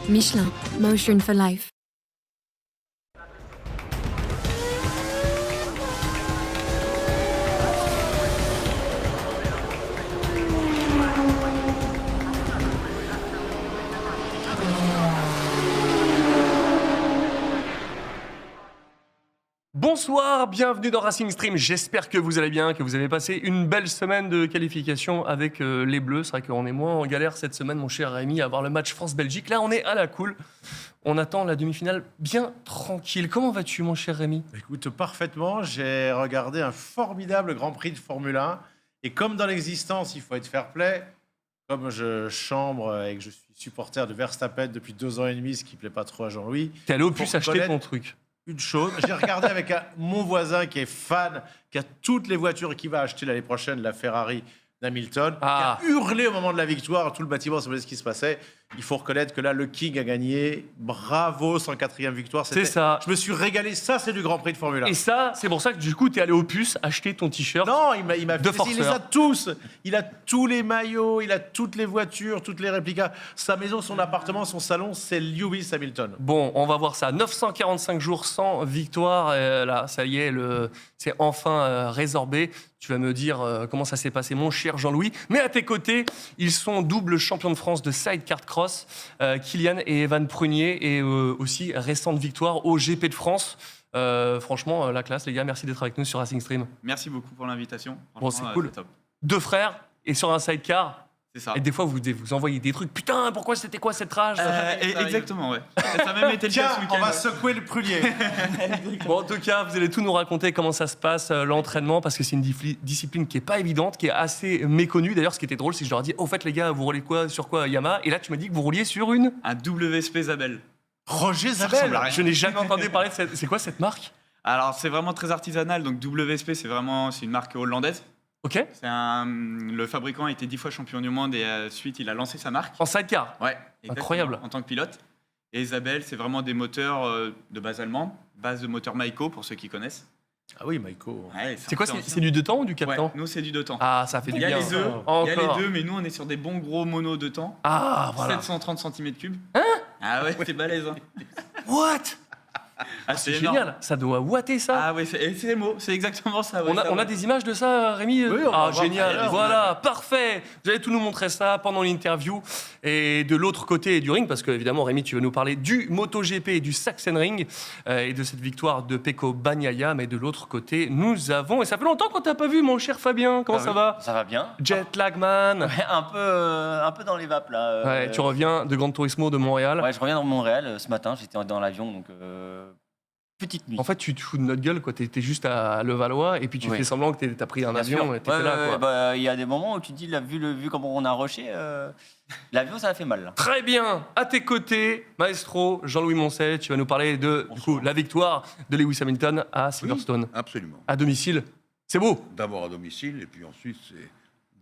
Michelin, Motion for Life. Bonsoir, bienvenue dans Racing Stream. J'espère que vous allez bien, que vous avez passé une belle semaine de qualification avec les Bleus. C'est vrai qu'on est moins en galère cette semaine, mon cher Rémi, à voir le match France-Belgique. Là, on est à la cool. On attend la demi-finale bien tranquille. Comment vas-tu, mon cher Rémi ? Écoute, parfaitement. J'ai regardé un formidable Grand Prix de Formule 1. Et comme dans l'existence, il faut être fair-play, comme je chambre et que je suis supporter de Verstappen depuis 2 ans et demi, ce qui ne plaît pas trop à Jean-Louis. T'es allé au puce Faut acheter reconnaître ton truc. Une chose, j'ai regardé avec mon voisin qui est fan, qui a toutes les voitures et qui va acheter l'année prochaine la Ferrari d'Hamilton, qui a hurlé au moment de la victoire, tout le bâtiment savait ce qui se passait. Il faut reconnaître que là, le King a gagné. Bravo, 104e victoire. C'est ça. Je me suis régalé. Ça, c'est du Grand Prix de Formule 1. Et ça, c'est pour ça que du coup, t'es allé au puce acheter ton t-shirt. Non, il m'a de fait. Il les a tous. Il a tous les maillots, il a toutes les voitures, toutes les réplicas. Sa maison, son appartement, son salon, c'est Lewis Hamilton. Bon, on va voir ça. 945 jours sans victoire. Là, ça y est, c'est enfin résorbé. Tu vas me dire comment ça s'est passé, mon cher Jean-Louis. Mais à tes côtés, ils sont double champions de France de sidecar cross, Kylian et Evan Prunier, et aussi récente victoire au GP de France. Franchement, la classe, les gars. Merci d'être avec nous sur Racing Stream. Merci beaucoup pour l'invitation. Bon, c'est cool. Top. 2 frères et sur un sidecar. C'est ça. Et des fois, vous envoyez des trucs. Putain, pourquoi c'était quoi cette rage Exactement, ouais. Ça a même été le cas ce Tiens, week-end. on va secouer le prunier. Bon, en tout cas, vous allez tout nous raconter comment ça se passe, l'entraînement, parce que c'est une discipline qui est pas évidente, qui est assez méconnue. D'ailleurs, ce qui était drôle, c'est que je leur ai dit, au fait, les gars, vous roulez quoi, sur quoi, Yamaha ? Et là, tu m'as dit que vous rouliez sur une. Un WSP Zabel. Roger Ça Zabel. ressemble à rien. Je n'ai jamais entendu parler de cette. C'est quoi cette marque ? Alors, c'est vraiment très artisanal. Donc, WSP, c'est une marque hollandaise. Ok. Le fabricant a été 10 fois champion du monde et ensuite, il a lancé sa marque. En sidecar. Ouais. exactement, Incroyable. En tant que pilote. Et Zabel, c'est vraiment des moteurs de base allemand, base de moteur Maiko, pour ceux qui connaissent. Ah oui, Maiko. Ouais, C'est quoi ? un peu C'est du 2 temps ou du 4 Ouais, temps ? nous, c'est du 2 temps. Ah, ça fait du Il y bien. a les deux, Encore. il y a les deux, mais nous, on est sur des bons gros monos 2 temps. Ah, voilà. 730 cm3. Hein ? Ah ouais, c'est balèze. Hein. What ? Ah, C'est énorme. génial. Ça doit ouater ça. Ah ouais, c'est les mots, c'est exactement ça. Ouais, On a des images de ça, Rémi ? Oui, on va Ah, voir génial. d'ailleurs. Voilà, parfait. Vous allez tout nous montrer ça pendant l'interview. Et de l'autre côté du ring, parce que évidemment, Rémi, tu veux nous parler du MotoGP et du Sachsenring et de cette victoire de Pecco Bagnaia. Mais de l'autre côté, nous avons... Et ça fait longtemps qu'on t'a pas vu, mon cher Fabien. Comment ça va ? Ça va bien. Jet lag man. Ouais, un peu dans les vapes là. Ouais, tu reviens de Gran Turismo de Montréal. Ouais, je reviens dans Montréal ce matin. J'étais dans l'avion, donc petite nuit. En fait, tu te fous de notre gueule, quoi. T'es juste à Levallois et puis tu Oui. fais semblant que t'as pris un Bien avion sûr. et t'étais là, quoi. Bah, il y a des moments où tu te dis, là, vu comment on a rushé, l'avion ça a fait mal. Là. Très bien. À tes côtés, maestro Jean-Louis Moncel, tu vas nous parler de du coup, la victoire de Lewis Hamilton à Silverstone. Absolument. À domicile. C'est beau. D'abord à domicile et puis ensuite c'est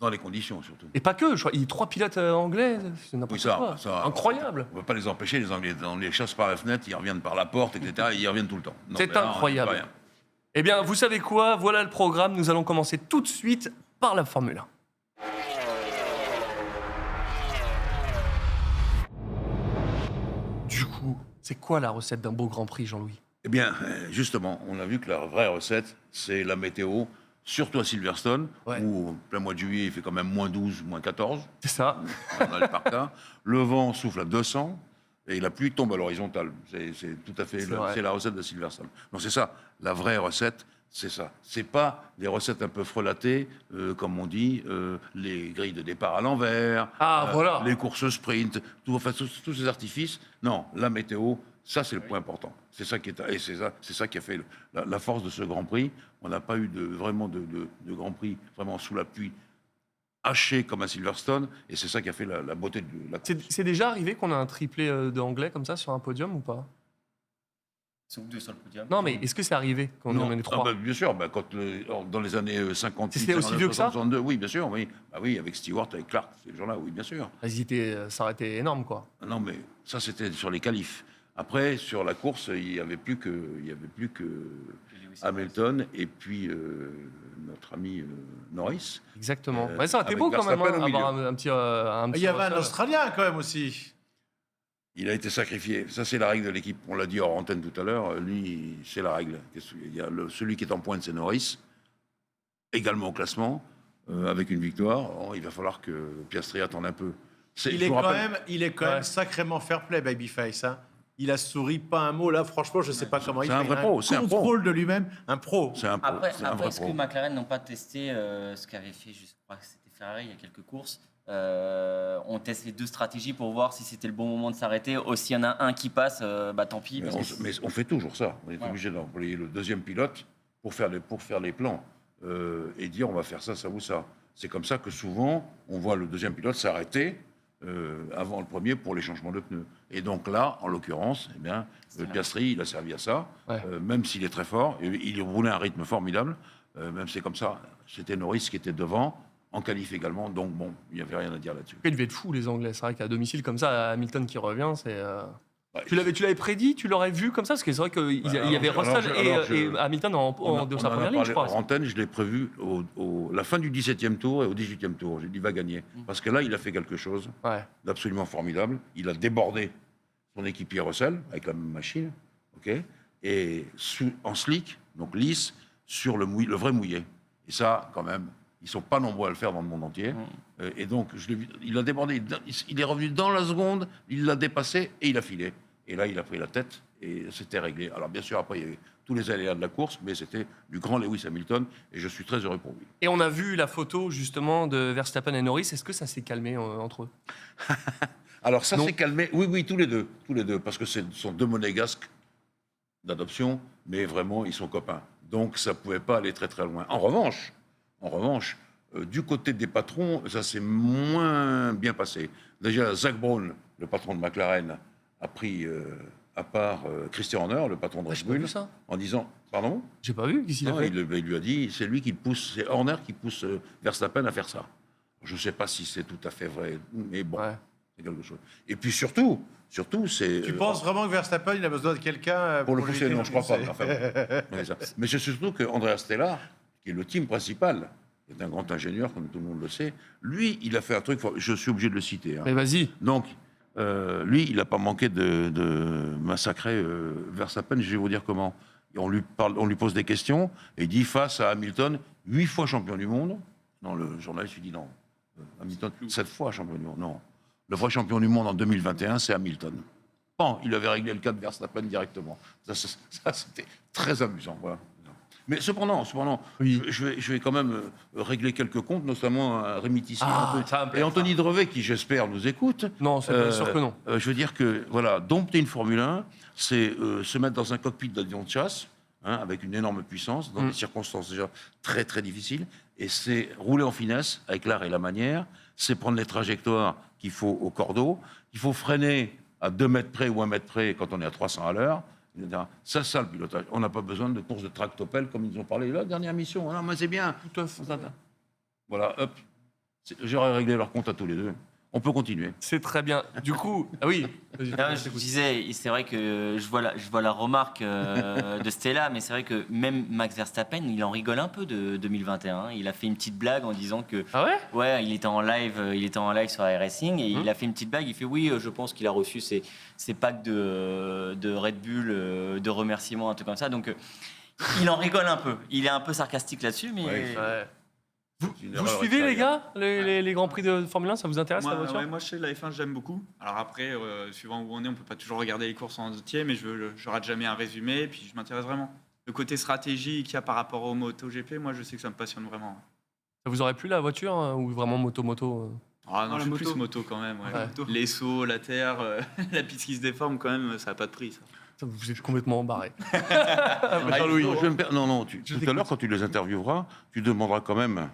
dans les conditions surtout. Et pas que. Je crois, il y a 3 pilotes anglais. C'est n'importe Oui, quoi. ça, Incroyable. On ne va pas les empêcher, les Anglais. On les chasse par la fenêtre, ils reviennent par la porte, etc. Ils reviennent tout le temps. Non, C'est mais là, on dit incroyable. pas rien. Eh bien, vous savez quoi ? Voilà le programme. Nous allons commencer tout de suite par la Formule 1. Du coup, c'est quoi la recette d'un beau Grand Prix, Jean-Louis ? Eh bien, justement, on a vu que la vraie recette, c'est la météo, surtout à Silverstone, Ouais. où en plein mois de juillet, il fait quand même moins 12, moins 14. C'est ça. On a les parkas. Le vent souffle à 200 et la pluie tombe à l'horizontale. C'est tout à fait C'est vrai. c'est la recette de Silverstone. Donc c'est ça, la vraie recette, c'est ça. C'est pas des recettes un peu frelatées, comme on dit, les grilles de départ à l'envers, Voilà. les courses sprint, tous ces artifices. Non, la météo, ça c'est le point important. C'est ça qui est et c'est ça qui a fait la force de ce Grand Prix. On n'a pas eu vraiment de Grand Prix vraiment sous la pluie haché comme à Silverstone, et c'est ça qui a fait la beauté de la course. C'est déjà arrivé qu'on a un triplé d'anglais comme ça sur un podium ou pas ? Ils sont deux sur le podium. Non, mais est-ce que c'est arrivé quand on en est 3 bien sûr, dans les années 50, C'était aussi vieux que ça 62, oui, bien sûr, oui. Bah oui, avec Stewart, avec Clark, ces gens-là, oui, bien sûr. Ça aurait été énorme, quoi. Non, mais ça, c'était sur les qualifs. Après, sur la course, il n'y avait plus que Hamilton et puis notre ami Norris. Exactement. Ouais, ça aurait été avec beau quand même, Verstappen au avoir milieu. un petit Il y avait un Russell. Australien quand même aussi. Il a été sacrifié. Ça, c'est la règle de l'équipe. On l'a dit hors antenne tout à l'heure. Lui, c'est la règle. Il y a celui qui est en pointe, c'est Norris, également au classement, avec une victoire. Oh, il va falloir que Piastri attende un peu. Il est quand même sacrément fair play, Babyface. Hein. Il a souri, pas un mot. Là, franchement, je ne sais pas comment il fait. C'est un vrai pro. C'est un contrôle de lui-même, un pro. C'est un pro. Après, c'est un vrai est-ce pro. que McLaren n'ont pas testé ce qu'avait fait, je crois que c'était Ferrari il y a quelques courses. On teste les deux stratégies pour voir si c'était le bon moment de s'arrêter. Aussi, il y en a un qui passe, tant pis. Mais on fait toujours ça. On est obligé d'employer le deuxième pilote pour faire les plans et dire on va faire ça, ça ou ça. C'est comme ça que souvent, on voit le deuxième pilote s'arrêter avant le premier pour les changements de pneus. Et donc là, en l'occurrence, eh bien, Piastri, il a servi à ça, même s'il est très fort. Il roulait à un rythme formidable, même c'est comme ça. C'était Norris qui était devant, en qualif également, donc bon, il n'y avait rien à dire là-dessus. Ils devaient être fous, les Anglais. C'est vrai qu'à domicile, comme ça, Hamilton qui revient, c'est... Tu l'avais prédit, tu l'aurais vu comme ça? Parce que c'est vrai qu'il y avait Russell et Hamilton de sa première ligne, je crois. En antenne, je l'ai prévu la fin du 17e tour et au 18e tour. J'ai dit, il va gagner. Parce que là, il a fait quelque chose d'absolument formidable. Il a débordé son équipier Russell avec la même machine, et en slick, donc lisse, sur le vrai mouillé. Et ça, quand même, ils ne sont pas nombreux à le faire dans le monde entier. Et donc, il a débordé. Il est revenu dans la seconde, il l'a dépassé et il a filé. Et là, il a pris la tête et c'était réglé. Alors, bien sûr, après, il y avait tous les aléas de la course, mais c'était du grand Lewis Hamilton et je suis très heureux pour lui. Et on a vu la photo, justement, de Verstappen et Norris. Est-ce que ça s'est calmé entre eux? Alors, ça s'est calmé. Oui, tous les deux. Parce que ce sont deux monégasques d'adoption, mais vraiment, ils sont copains. Donc, ça ne pouvait pas aller très, très loin. En revanche, du côté des patrons, ça s'est moins bien passé. Déjà, Zak Brown, le patron de McLaren, a pris à part Christian Horner, le patron de Red Bull, en disant... Pardon? J'ai pas vu, qu'est-ce qu'il a fait? Il lui a dit, c'est lui qui pousse, c'est Horner qui pousse Verstappen à faire ça. Je ne sais pas si c'est tout à fait vrai, mais bon, c'est quelque chose. Et puis surtout, c'est... Tu penses vraiment que Verstappen, il a besoin de quelqu'un pour le pousser? Non, je ne crois pas. Enfin, mais c'est surtout que Andrea Stella, qui est le team principal, qui est un grand ingénieur, comme tout le monde le sait, lui, il a fait un truc, je suis obligé de le citer. Mais vas-y. Donc, lui, il n'a pas manqué de massacrer Verstappen, je vais vous dire comment. On lui pose des questions, et il dit, face à Hamilton, 8 fois champion du monde. Non, le journaliste lui dit non. Hamilton, 7 fois champion du monde. Non. Le vrai champion du monde en 2021, c'est Hamilton. Bon, il avait réglé le cas de Verstappen directement. Ça c'était très amusant. Voilà. Mais cependant, je vais quand même régler quelques comptes, notamment à Rémi Tissi et Anthony Drevet, qui, j'espère, nous écoute. Non, c'est bien sûr que non. Je veux dire que, voilà, dompter une Formule 1, c'est se mettre dans un cockpit d'avion de chasse, avec une énorme puissance, dans des circonstances déjà très, très difficiles, et c'est rouler en finesse, avec l'art et la manière, c'est prendre les trajectoires qu'il faut au cordeau, il faut freiner à 2 mètres près ou 1 mètre près quand on est à 300 à l'heure. Ça, le pilotage. On n'a pas besoin de course de tractopelle comme ils ont parlé. La dernière mission, mais c'est bien. Tout à fait. Voilà, hop. J'aurais réglé leur compte à tous les deux. On peut continuer. C'est très bien. Du coup, oui. Je disais, c'est vrai que je vois la remarque de Stella, mais c'est vrai que même Max Verstappen, il en rigole un peu de 2021. Il a fait une petite blague en disant que, il était en live sur iRacing et il a fait une petite blague. Il fait je pense qu'il a reçu ses packs de Red Bull, de remerciements, un truc comme ça. Donc il en rigole un peu. Il est un peu sarcastique là-dessus, mais. Vous suivez, les gars, les Grands Prix de Formule 1, ça vous intéresse, la voiture? Moi, je sais, la F1, j'aime beaucoup. Alors après, suivant où on est, on peut pas toujours regarder les courses en entier, mais je rate jamais un résumé, et puis je m'intéresse vraiment. Le côté stratégie qu'il y a par rapport au MotoGP, moi, je sais que ça me passionne vraiment. Ça vous aurait plu, la voiture, ou vraiment moto? Ah non, je suis plus moto quand même. Les sauts, la terre, la piste qui se déforme, quand même, ça n'a pas de prix, ça. Vous êtes complètement barré. Jean-Louis. Tout à l'heure, quand tu les intervieweras, tu demanderas quand même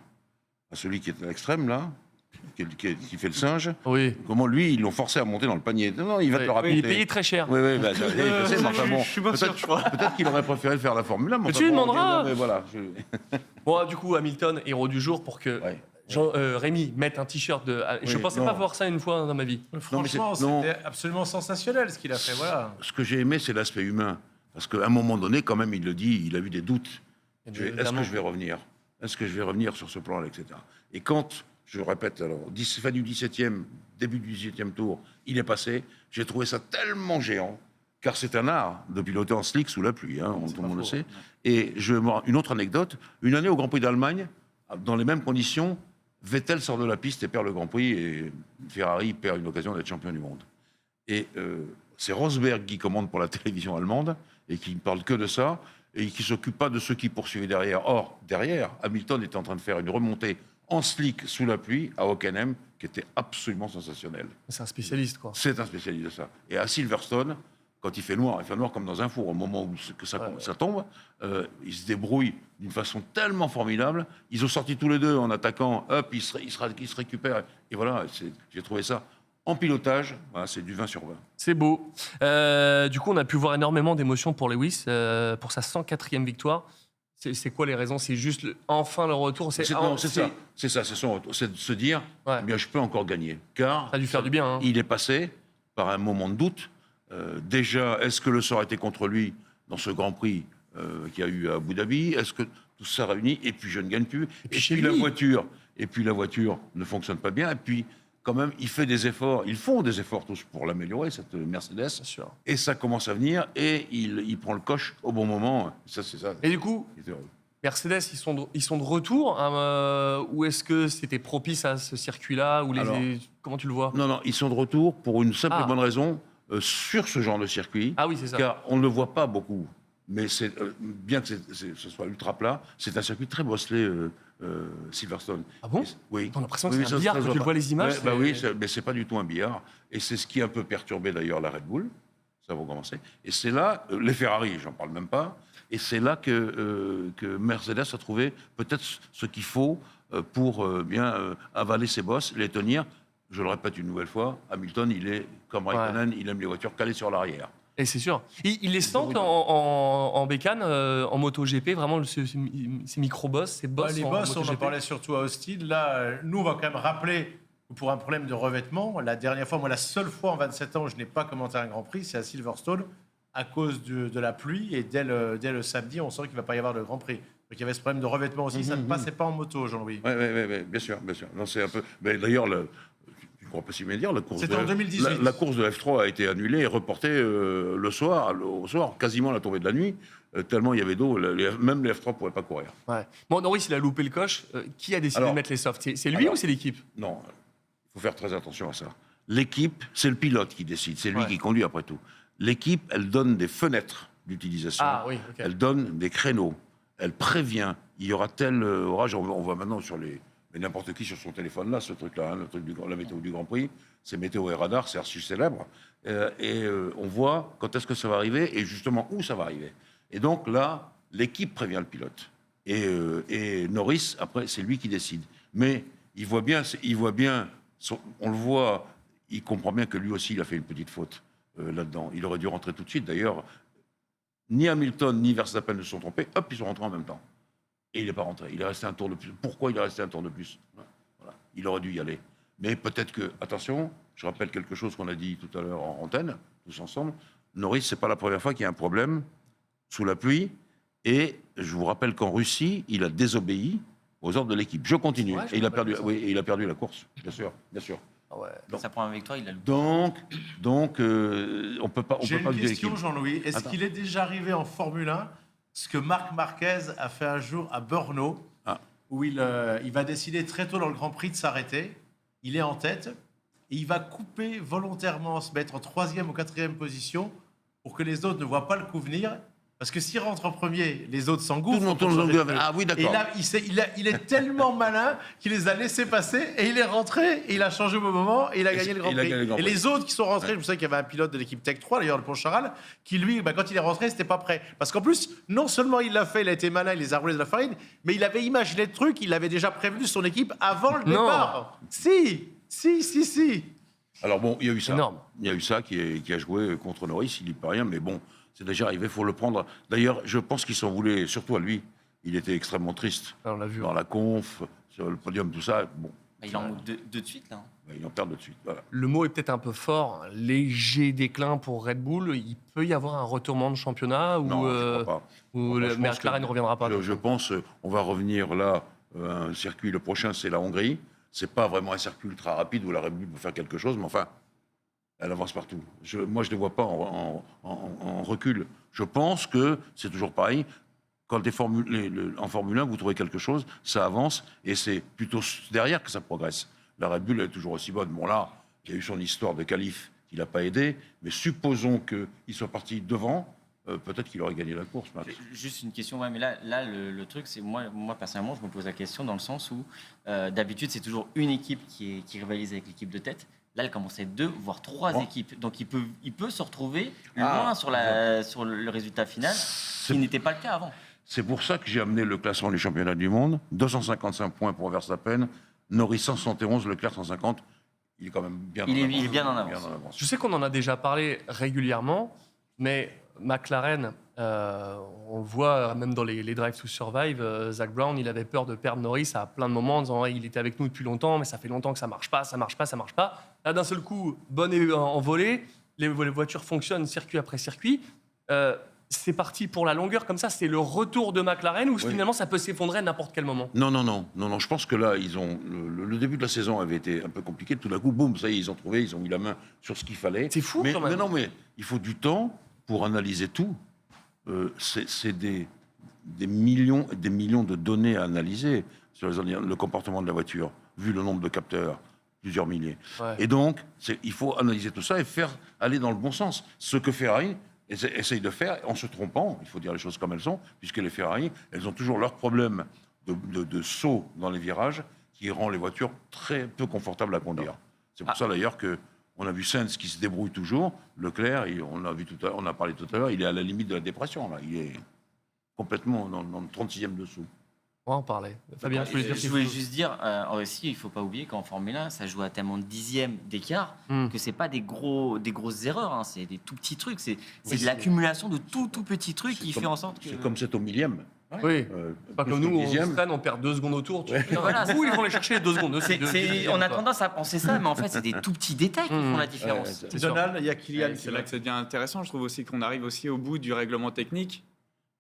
à celui qui est à l'extrême, là, qui fait le singe, comment lui, ils l'ont forcé à monter dans le panier. Non, il va te le raconter. Il est payé très cher. Je suis pas sûr, je crois. Peut-être qu'il aurait préféré faire la Formule 1. Mais tu lui demanderas. Voilà. Bon, du coup, Hamilton, héros du jour, pour que Rémi mette un t-shirt de... Je ne pensais pas voir ça une fois dans ma vie. Franchement, c'était absolument sensationnel ce qu'il a fait. Voilà. Ce que j'ai aimé, c'est l'aspect humain. Parce qu'à un moment donné, quand même, il le dit, il a eu des doutes. Est-ce que je vais revenir ? Est-ce que je vais revenir sur ce plan-là, etc. Et quand, je répète, alors, fin du 17e, début du 18e tour, il est passé. J'ai trouvé ça tellement géant, car c'est un art de piloter en slick sous la pluie, hein, tout le monde le sait. Et une autre anecdote, une année au Grand Prix d'Allemagne, dans les mêmes conditions, Vettel sort de la piste et perd le Grand Prix, et Ferrari perd une occasion d'être champion du monde. Et c'est Rosberg qui commande pour la télévision allemande, et qui ne parle que de ça, et qui ne s'occupe pas de ceux qui poursuivaient derrière. Or, derrière, Hamilton était en train de faire une remontée en slick sous la pluie à Hockenheim, qui était absolument sensationnelle. C'est un spécialiste, quoi. C'est un spécialiste de ça. Et à Silverstone, quand il fait noir comme dans un four, au moment où ça tombe, il se débrouille d'une façon tellement formidable. Ils ont sorti tous les deux en attaquant, hop, ils se récupèrent. Et voilà, j'ai trouvé ça. En pilotage, voilà, c'est du 20 sur 20. C'est beau. Du coup, on a pu voir énormément d'émotions pour Lewis, pour sa 104e victoire. C'est quoi les raisons? C'est juste enfin le retour? C'est ça, c'est son retour. C'est de se dire, bien, je peux encore gagner. Car ça a dû faire du bien. Hein. Il est passé par un moment de doute. Déjà, est-ce que le sort était contre lui dans ce Grand Prix qu'il y a eu à Abu Dhabi? Est-ce que tout ça réuni? Et puis je ne gagne plus. Et puis la voiture ne fonctionne pas bien. Et puis quand même, il fait des efforts. Ils font des efforts tous pour l'améliorer, cette Mercedes. Bien sûr. Et ça commence à venir. Et il prend le coche au bon moment. Ça, c'est ça. Et du coup, Mercedes, ils sont de retour ou est-ce que c'était propice à ce circuit-là ou comment tu le vois? Non, ils sont de retour pour une simple et bonne raison. Sur ce genre de circuit, oui, c'est ça. Car on ne le voit pas beaucoup, mais c'est bien que ce soit ultra plat, c'est un circuit très bosselé, Silverstone. Ah bon? Oui. On a l'impression que c'est un billard quand tu vois les images. Oui, mais c'est pas du tout un billard, et c'est ce qui a un peu perturbé d'ailleurs la Red Bull, ça va commencer, et c'est là, les Ferrari, j'en parle même pas, et c'est là que Mercedes a trouvé peut-être ce qu'il faut pour bien avaler ses bosses, les tenir. Je le répète une nouvelle fois, Hamilton, il est comme Raikkonen, il aime les voitures calées sur l'arrière. Et c'est sûr. Il les sent en bécane, en MotoGP, vraiment, ces micro-boss, ces boss. Les boss, on en parlait surtout à Austin. Là, nous, on va quand même rappeler que pour un problème de revêtement, la dernière fois, moi, la seule fois en 27 ans où je n'ai pas commenté un Grand Prix, c'est à Silverstone, à cause de la pluie. Et dès le samedi, on sent qu'il ne va pas y avoir de Grand Prix. Donc il y avait ce problème de revêtement aussi. Ça ne passait pas en moto, Jean-Louis. Oui, bien sûr. Non, c'est un peu. Mais d'ailleurs, je ne crois pas si bien dire, c'était en 2018. La course de F3 a été annulée et reportée au soir, quasiment à la tombée de la nuit, tellement il y avait d'eau, même les F3 ne pouvaient pas courir. Ouais. Bon, Norris, il a loupé le coche. Qui a décidé de mettre les softs? C'est lui ou c'est l'équipe? Non, il faut faire très attention à ça. L'équipe, c'est le pilote qui décide, c'est lui qui conduit après tout. L'équipe, elle donne des fenêtres d'utilisation, elle donne des créneaux, elle prévient, il y aura tel orage, on voit maintenant sur les... Mais n'importe qui sur son téléphone là, ce truc-là, le truc la météo du Grand Prix, c'est météo et radar, c'est archi célèbre. On voit quand est-ce que ça va arriver et justement où ça va arriver. Et donc là, l'équipe prévient le pilote. Et Norris, après, c'est lui qui décide. Mais il voit bien, on le voit, il comprend bien que lui aussi, il a fait une petite faute là-dedans. Il aurait dû rentrer tout de suite. D'ailleurs, ni Hamilton ni Verstappen ne se sont trompés. Hop, ils sont rentrés en même temps. Et il n'est pas rentré. Il est resté un tour de plus. Pourquoi il est resté un tour de plus? Voilà. Il aurait dû y aller. Mais peut-être que, attention, je rappelle quelque chose qu'on a dit tout à l'heure en antenne, tous ensemble. Norris, c'est pas la première fois qu'il y a un problème sous la pluie. Et je vous rappelle qu'en Russie, il a désobéi aux ordres de l'équipe. Je continue. Et il a perdu la course, bien sûr. Ah ouais. Donc, sa première victoire, il a loupé. Donc, on peut pas. J'ai une question, Jean-Louis. Est-ce qu'il est déjà arrivé en Formule 1 ce que Marc Marquez a fait un jour à Brno, où il va décider très tôt dans le Grand Prix de s'arrêter. Il est en tête et il va couper volontairement, se mettre en 3e ou 4e position pour que les autres ne voient pas le coup venir. Parce que s'il rentre en premier, les autres s'engouffrent. Ah oui, d'accord. Et là, il est tellement malin qu'il les a laissés passer et il est rentré et il a changé au bon moment et il a gagné le Grand Prix. Et les autres qui sont rentrés, je sais qu'il y avait un pilote de l'équipe Tech 3, d'ailleurs le Pontcharal, qui lui, quand il est rentré, c'était pas prêt. Parce qu'en plus, non seulement il l'a fait, il a été malin, il les a roulés de la farine, mais il avait imaginé le truc, il avait déjà prévenu son équipe avant le départ. Si. Alors bon, il y a eu ça. Énorme. Il y a eu ça qui a joué contre Norris, il n'y peut rien, mais bon. C'est déjà arrivé, il faut le prendre. D'ailleurs, je pense qu'il s'en voulait, surtout à lui. Il était extrêmement triste. On l'a vu. Dans la conf, sur le podium, tout ça. Bon. Il en manque deux de suite, là. Il en perd de suite, voilà. Le mot est peut-être un peu fort. Léger déclin pour Red Bull. Il peut y avoir un retournement de championnat Non, je crois pas. Où le McLaren ne reviendra pas. Je pense on va revenir là, un circuit, le prochain, c'est la Hongrie. c'est pas vraiment un circuit ultra rapide où la Red Bull peut faire quelque chose, mais enfin, elle avance partout. Moi, je ne les vois pas en recul. Je pense que c'est toujours pareil. Quand en Formule 1, vous trouvez quelque chose, ça avance, et c'est plutôt derrière que ça progresse. La Red Bull est toujours aussi bonne. Bon, là, il y a eu son histoire de qualif qui l'a pas aidé, mais supposons qu'il soit parti devant, peut-être qu'il aurait gagné la course, Max. Juste une question, ouais, mais là le truc, c'est moi personnellement, je me pose la question dans le sens où d'habitude, c'est toujours une équipe qui rivalise avec l'équipe de tête. Là, elle commence à être 2, voire 3 équipes. Donc, il peut se retrouver loin sur le résultat final, ce qui n'était pas le cas avant. C'est pour ça que j'ai amené le classement du championnat du monde. 255 points pour Verstappen, Norris 171, Leclerc 150. Il est quand même bien il est bien en avance. Je sais qu'on en a déjà parlé régulièrement, mais McLaren, on le voit même dans les Drive to Survive, Zak Brown, il avait peur de perdre Norris à plein de moments en disant il était avec nous depuis longtemps, mais ça fait longtemps que ça marche pas. Là, d'un seul coup, bonne envolée, les voitures fonctionnent circuit après circuit. C'est parti pour la longueur comme ça, c'est le retour de McLaren ou finalement ça peut s'effondrer à n'importe quel moment? Non, je pense que là, le début de la saison avait été un peu compliqué. Tout d'un coup, boum, ça y est, ils ont mis la main sur ce qu'il fallait. C'est fou quand même. Mais il faut du temps pour analyser tout. C'est des millions et des millions de données à analyser sur le comportement de la voiture, vu le nombre de capteurs, plusieurs milliers. Ouais. Et donc, il faut analyser tout ça et faire aller dans le bon sens. Ce que Ferrari essaye de faire, en se trompant, il faut dire les choses comme elles sont, puisque les Ferrari, elles ont toujours leurs problèmes de saut dans les virages qui rend les voitures très peu confortables à conduire. C'est pour ça d'ailleurs qu'on a vu Sainz qui se débrouille toujours, Leclerc, on a parlé tout à l'heure, il est à la limite de la dépression, là. Il est complètement dans le 36e dessous. On va en parler. Fabien, je voulais juste dire aussi, il ne faut pas oublier qu'en Formule 1, ça joue à tellement de dixièmes d'écart que ce n'est pas des grosses erreurs, hein, c'est des tout petits trucs. C'est de l'accumulation de tout petits trucs qui fait en sorte que... C'est comme c'est au millième. Oui, pas comme nous, on freine, on perd 2 secondes au tour. Voilà, ils vont les chercher les 2 secondes. On a tendance à penser ça, mais en fait, c'est des tout petits détails qui font la différence. Donald, il y a Kylian. C'est là que ça devient intéressant. Je trouve aussi qu'on arrive aussi au bout du règlement technique.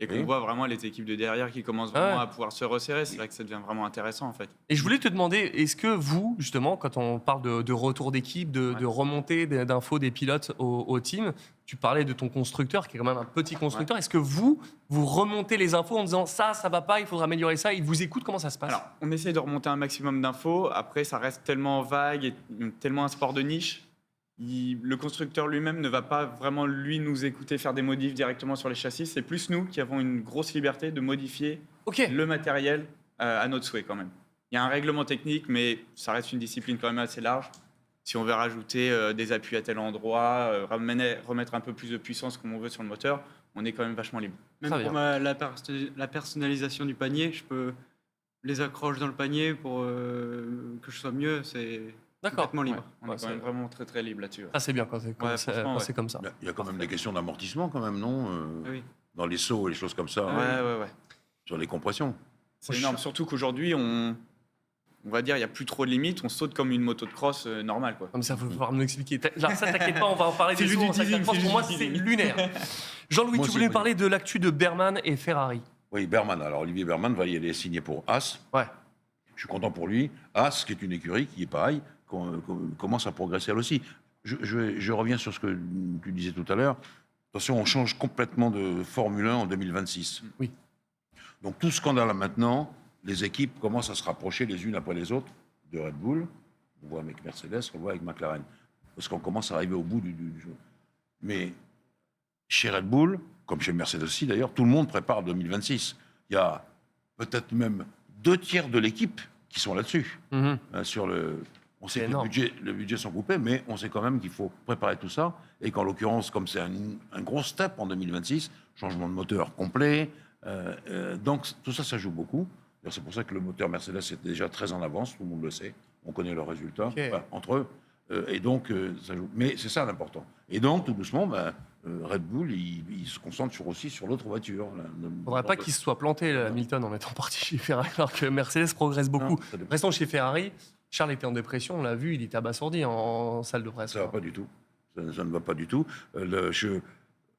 Et qu'on voit vraiment les équipes de derrière qui commencent vraiment à pouvoir se resserrer. C'est là que ça devient vraiment intéressant, en fait. Et je voulais te demander, est-ce que vous, justement, quand on parle de retour d'équipe, de remontée d'infos des pilotes au team, tu parlais de ton constructeur, qui est quand même un petit constructeur. Est-ce que vous remontez les infos en disant ça va pas, il faudra améliorer ça, il vous écoute, comment ça se passe? Alors, on essaie de remonter un maximum d'infos. Après, ça reste tellement vague et tellement un sport de niche. Le constructeur lui-même ne va pas vraiment, nous écouter faire des modifs directement sur les châssis. C'est plus nous qui avons une grosse liberté de modifier le matériel à notre souhait quand même. Il y a un règlement technique, mais ça reste une discipline quand même assez large. Si on veut rajouter des appuis à tel endroit, remettre un peu plus de puissance comme on veut sur le moteur, on est quand même vachement libre. Même pour la personnalisation du panier, je peux les accrocher dans le panier pour que je sois mieux. C'est... complètement libre. On est quand même vraiment très très libre là-dessus. Ah, c'est bien quand c'est comme ça. Il y a quand même des questions d'amortissement quand même, non dans les sauts et les choses comme ça. Ouais. Sur les compressions. C'est énorme, surtout qu'aujourd'hui, on va dire, il n'y a plus trop de limites, on saute comme une moto de cross normale. Comme ça, il va falloir nous expliquer. Là, ça, t'inquiète pas, on va en parler des jours. Pour moi, c'est lunaire. Jean-Louis, tu voulais me parler de l'actu de Berman et Ferrari. Oui, Berman. Alors, Olivier Berman va y aller signer pour Haas. Ouais. Je suis content pour lui. Haas, qui est une écurie qui est pareil, commence à progresser elle aussi. Je reviens sur ce que tu disais tout à l'heure. Attention, on change complètement de Formule 1 en 2026. Oui. Donc tout ce qu'on a là maintenant, les équipes commencent à se rapprocher les unes après les autres de Red Bull. On voit avec Mercedes, on voit avec McLaren. Parce qu'on commence à arriver au bout du jeu. Mais chez Red Bull, comme chez Mercedes aussi d'ailleurs, tout le monde prépare 2026. Il y a peut-être même 2/3 de l'équipe qui sont là-dessus. On sait que le budget sont coupés, mais on sait quand même qu'il faut préparer tout ça. Et qu'en l'occurrence, comme c'est un gros step en 2026, changement de moteur complet, donc tout ça, ça joue beaucoup. C'est pour ça que le moteur Mercedes est déjà très en avance, tout le monde le sait. On connaît leurs résultats entre eux. Et donc, ça joue. Mais c'est ça l'important. Et donc, tout doucement, Red Bull, il se concentre aussi sur l'autre voiture. Il ne faudrait pas qu'il se soit planté, Hamilton, en étant parti chez Ferrari, alors que Mercedes progresse beaucoup. Restons chez Ferrari. Charles était en dépression, on l'a vu, il était abasourdi en salle de presse. Ça ne va pas du tout. Ça ne va pas du tout.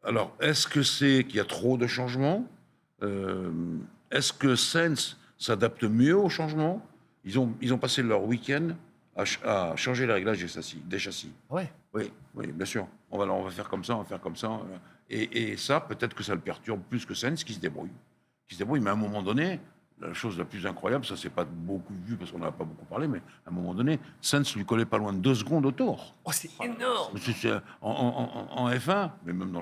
Alors, est-ce que c'est qu'il y a trop de changements? Est-ce que Sainz s'adapte mieux aux changements? ils ont passé leur week-end à changer les réglages des châssis. Ouais. Oui, bien sûr. On va faire comme ça, on va faire comme ça. Et ça, peut-être que ça le perturbe plus que Sainz, qui se débrouille. Mais à un moment donné, la chose la plus incroyable, ça c'est pas beaucoup vu parce qu'on n'en a pas beaucoup parlé, mais à un moment donné, Sainz lui collait pas loin de 2 secondes au tour. Oh, c'est énorme. En F1, mais même dans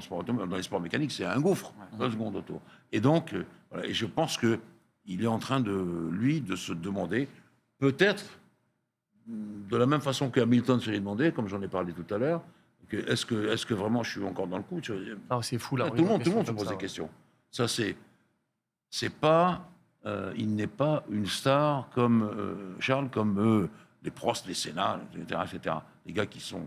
les sports mécaniques, c'est un gouffre, 2 secondes au tour. Et donc, voilà, et je pense qu'il est en train de se demander, peut-être, de la même façon que Hamilton se l'est demandé, comme j'en ai parlé tout à l'heure, est-ce que vraiment je suis encore dans le coup? C'est fou là. Tout le monde se pose des questions. Ça, c'est pas... il n'est pas une star comme Charles, comme les Prost, les Senna, etc. Les gars qui sont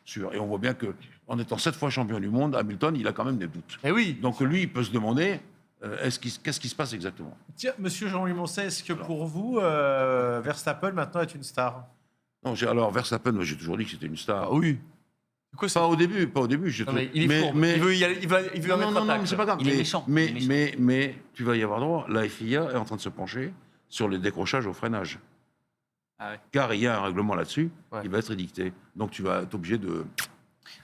sûrs. Et on voit bien qu'en étant 7 fois champion du monde, Hamilton, il a quand même des doutes. Eh oui. Donc lui, il peut se demander, qu'est-ce qui se passe exactement? Tiens, monsieur Jean-Louis Moncey, est-ce que pour vous, Verstappen maintenant est une star? Non, alors Verstappen, moi, j'ai toujours dit que c'était une star. Ah oui. Pas au début. Il est fourbe. Il veut en mettre non, attaque. mais c'est pas grave. Il est méchant. Mais tu vas y avoir droit. La FIA est en train de se pencher sur les décrochages au freinage. Ah ouais. Car il y a un règlement là-dessus Ouais. qui va être édicté. Donc tu vas être obligé de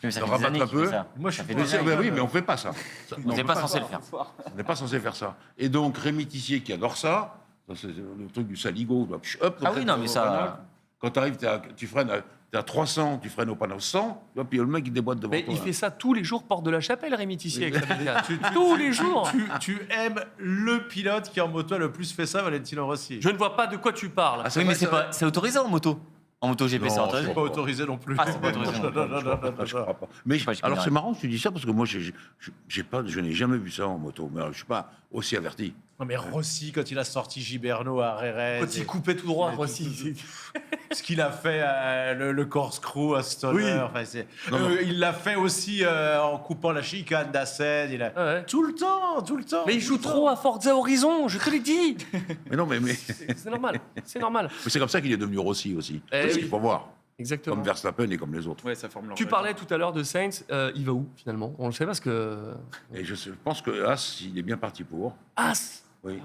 Mais ça fait des rabattre années un qu'il peu. fait ça. Moi, je Ça suis fait pas- des années. Oui, mais on ne fait pas ça. On n'est pas censé le faire. On n'est pas censé faire ça. Et donc Rémi Tissier qui adore ça, c'est le truc du saligo. Hop, Ah oui, non, mais ça- Quand tu arrives, tu freines, tu à 300, tu freines au panneau 100, puis le mec il déboîte devant Mais toi. il fait ça tous les jours, porte de la Chapelle, Rémi Tissier, avec sa Fiat. Tous les jours. Tu aimes le pilote qui en moto a le plus fait ça, Valentino Rossi. Je ne vois pas de quoi tu parles. Ah, c'est Oui, vrai, mais c'est autorisé en moto. En moto GP, c'est Non, autorisé. C'est pas autorisé non plus. Ah, c'est pas autorisé. Non, non, non, non, non, Je non. crois pas. Mais sais pas, je alors connais c'est rien. marrant que tu dis ça parce que moi je n'ai jamais vu ça en moto. Mais alors, je suis pas aussi averti. Non, mais Rossi, quand il a sorti Giberno à Rérez, Quand il coupait tout droit, Mais Rossi. ce qu'il a fait le corkscrew à Stoner, Oui. enfin, Non, non. il l'a fait aussi en coupant la chicane d'Assen. Ouais. Tout le temps. Mais il joue trop à Forza Horizon, je te l'ai dit. Mais non, mais C'est normal. C'est normal. c'est comme ça qu'il est devenu Rossi aussi. Eh oui. Il faut voir. Exactement. Comme Verstappen et comme les autres. Ouais, ça forme leur Tu valeur. parlais tout à l'heure de Sainz, il va où finalement? On le sait parce que. Et je pense que As, il est bien parti pour. As. Oui.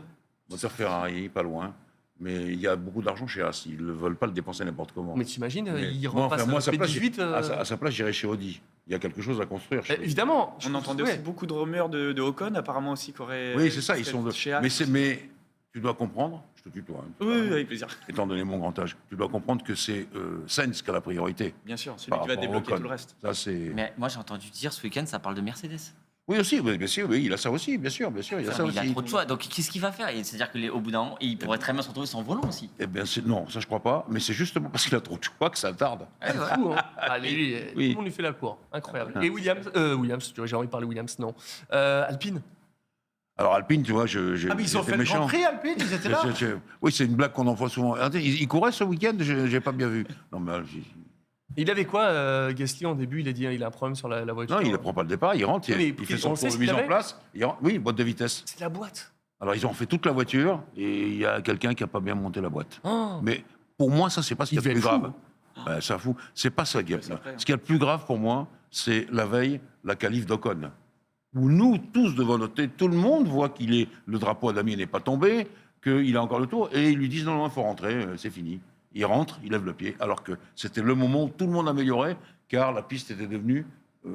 Moteur Ferrari, pas loin. Mais il y a beaucoup d'argent chez As. Ils ne veulent pas le dépenser n'importe comment. Mais t'imagines, Mais il moi, repasse moi, à à sa place, P18. à sa place, j'irais chez Audi. Il y a quelque chose à construire chez Audi. Évidemment. On entendait Ouais. aussi beaucoup de rumeurs de Ocon, apparemment aussi, qui aurait. Oui, c'est ça, ils sont chez As. mais tu dois comprendre, je te tutoie, hein, Oui, oui, avec plaisir. étant donné mon grand âge, tu dois comprendre que c'est Sainz qui a la priorité. Bien sûr, celui Par qui va rapport au débloquer Ocon. tout le reste. Ça, c'est... Mais moi, j'ai entendu dire ce week-end, ça parle de Mercedes. Oui, aussi, oui, bien sûr, oui, il a ça aussi, bien sûr, il y a ça Mais il aussi. a trop de choix. Donc, qu'est-ce qu'il va faire? Et c'est-à-dire qu'au bout d'un moment, il pourrait très bien se retrouver sans volant aussi. Eh bien, non, ça je crois pas, mais c'est justement parce qu'il a trop de choix que ça tarde. C'est fou, hein. Allez, lui, Oui. tout le monde lui fait la cour. Incroyable. Ah. Et Williams, j'ai envie de parler Williams, non. Alpine. Alors Alpine, tu vois, Ah, mais ils ont j'étais fait le méchant. Grand Prix, Alpine, ils étaient là. Oui, c'est une blague qu'on envoie souvent. Attends, il courait ce week-end, j'ai pas bien vu. Non, mais Il avait quoi, Gasly, en début? Il a dit il a un problème sur la voiture. non, il ne prend pas le départ, il rentre, Mais il fait on son le sait tour ce de mise qu'il en avait place. Oui, une boîte de vitesse. C'est la boîte. Alors ils ont fait toute la voiture et il y a quelqu'un qui a pas bien monté la boîte. Oh. Mais pour moi, ça c'est pas ce qu'il y a Il de plus devait être grave. Ben, ça fout. C'est pas ça qui est. c'est après, hein. Ce qui est le plus grave pour moi, c'est la veille, la qualif d'Ocon, où nous tous devant notre tête, tout le monde voit le drapeau à damier n'est pas tombé, qu'il a encore le tour, et ils lui disent non, il faut rentrer, c'est fini. Il rentre, il lève le pied, alors que c'était le moment où tout le monde améliorait, car la piste était devenue de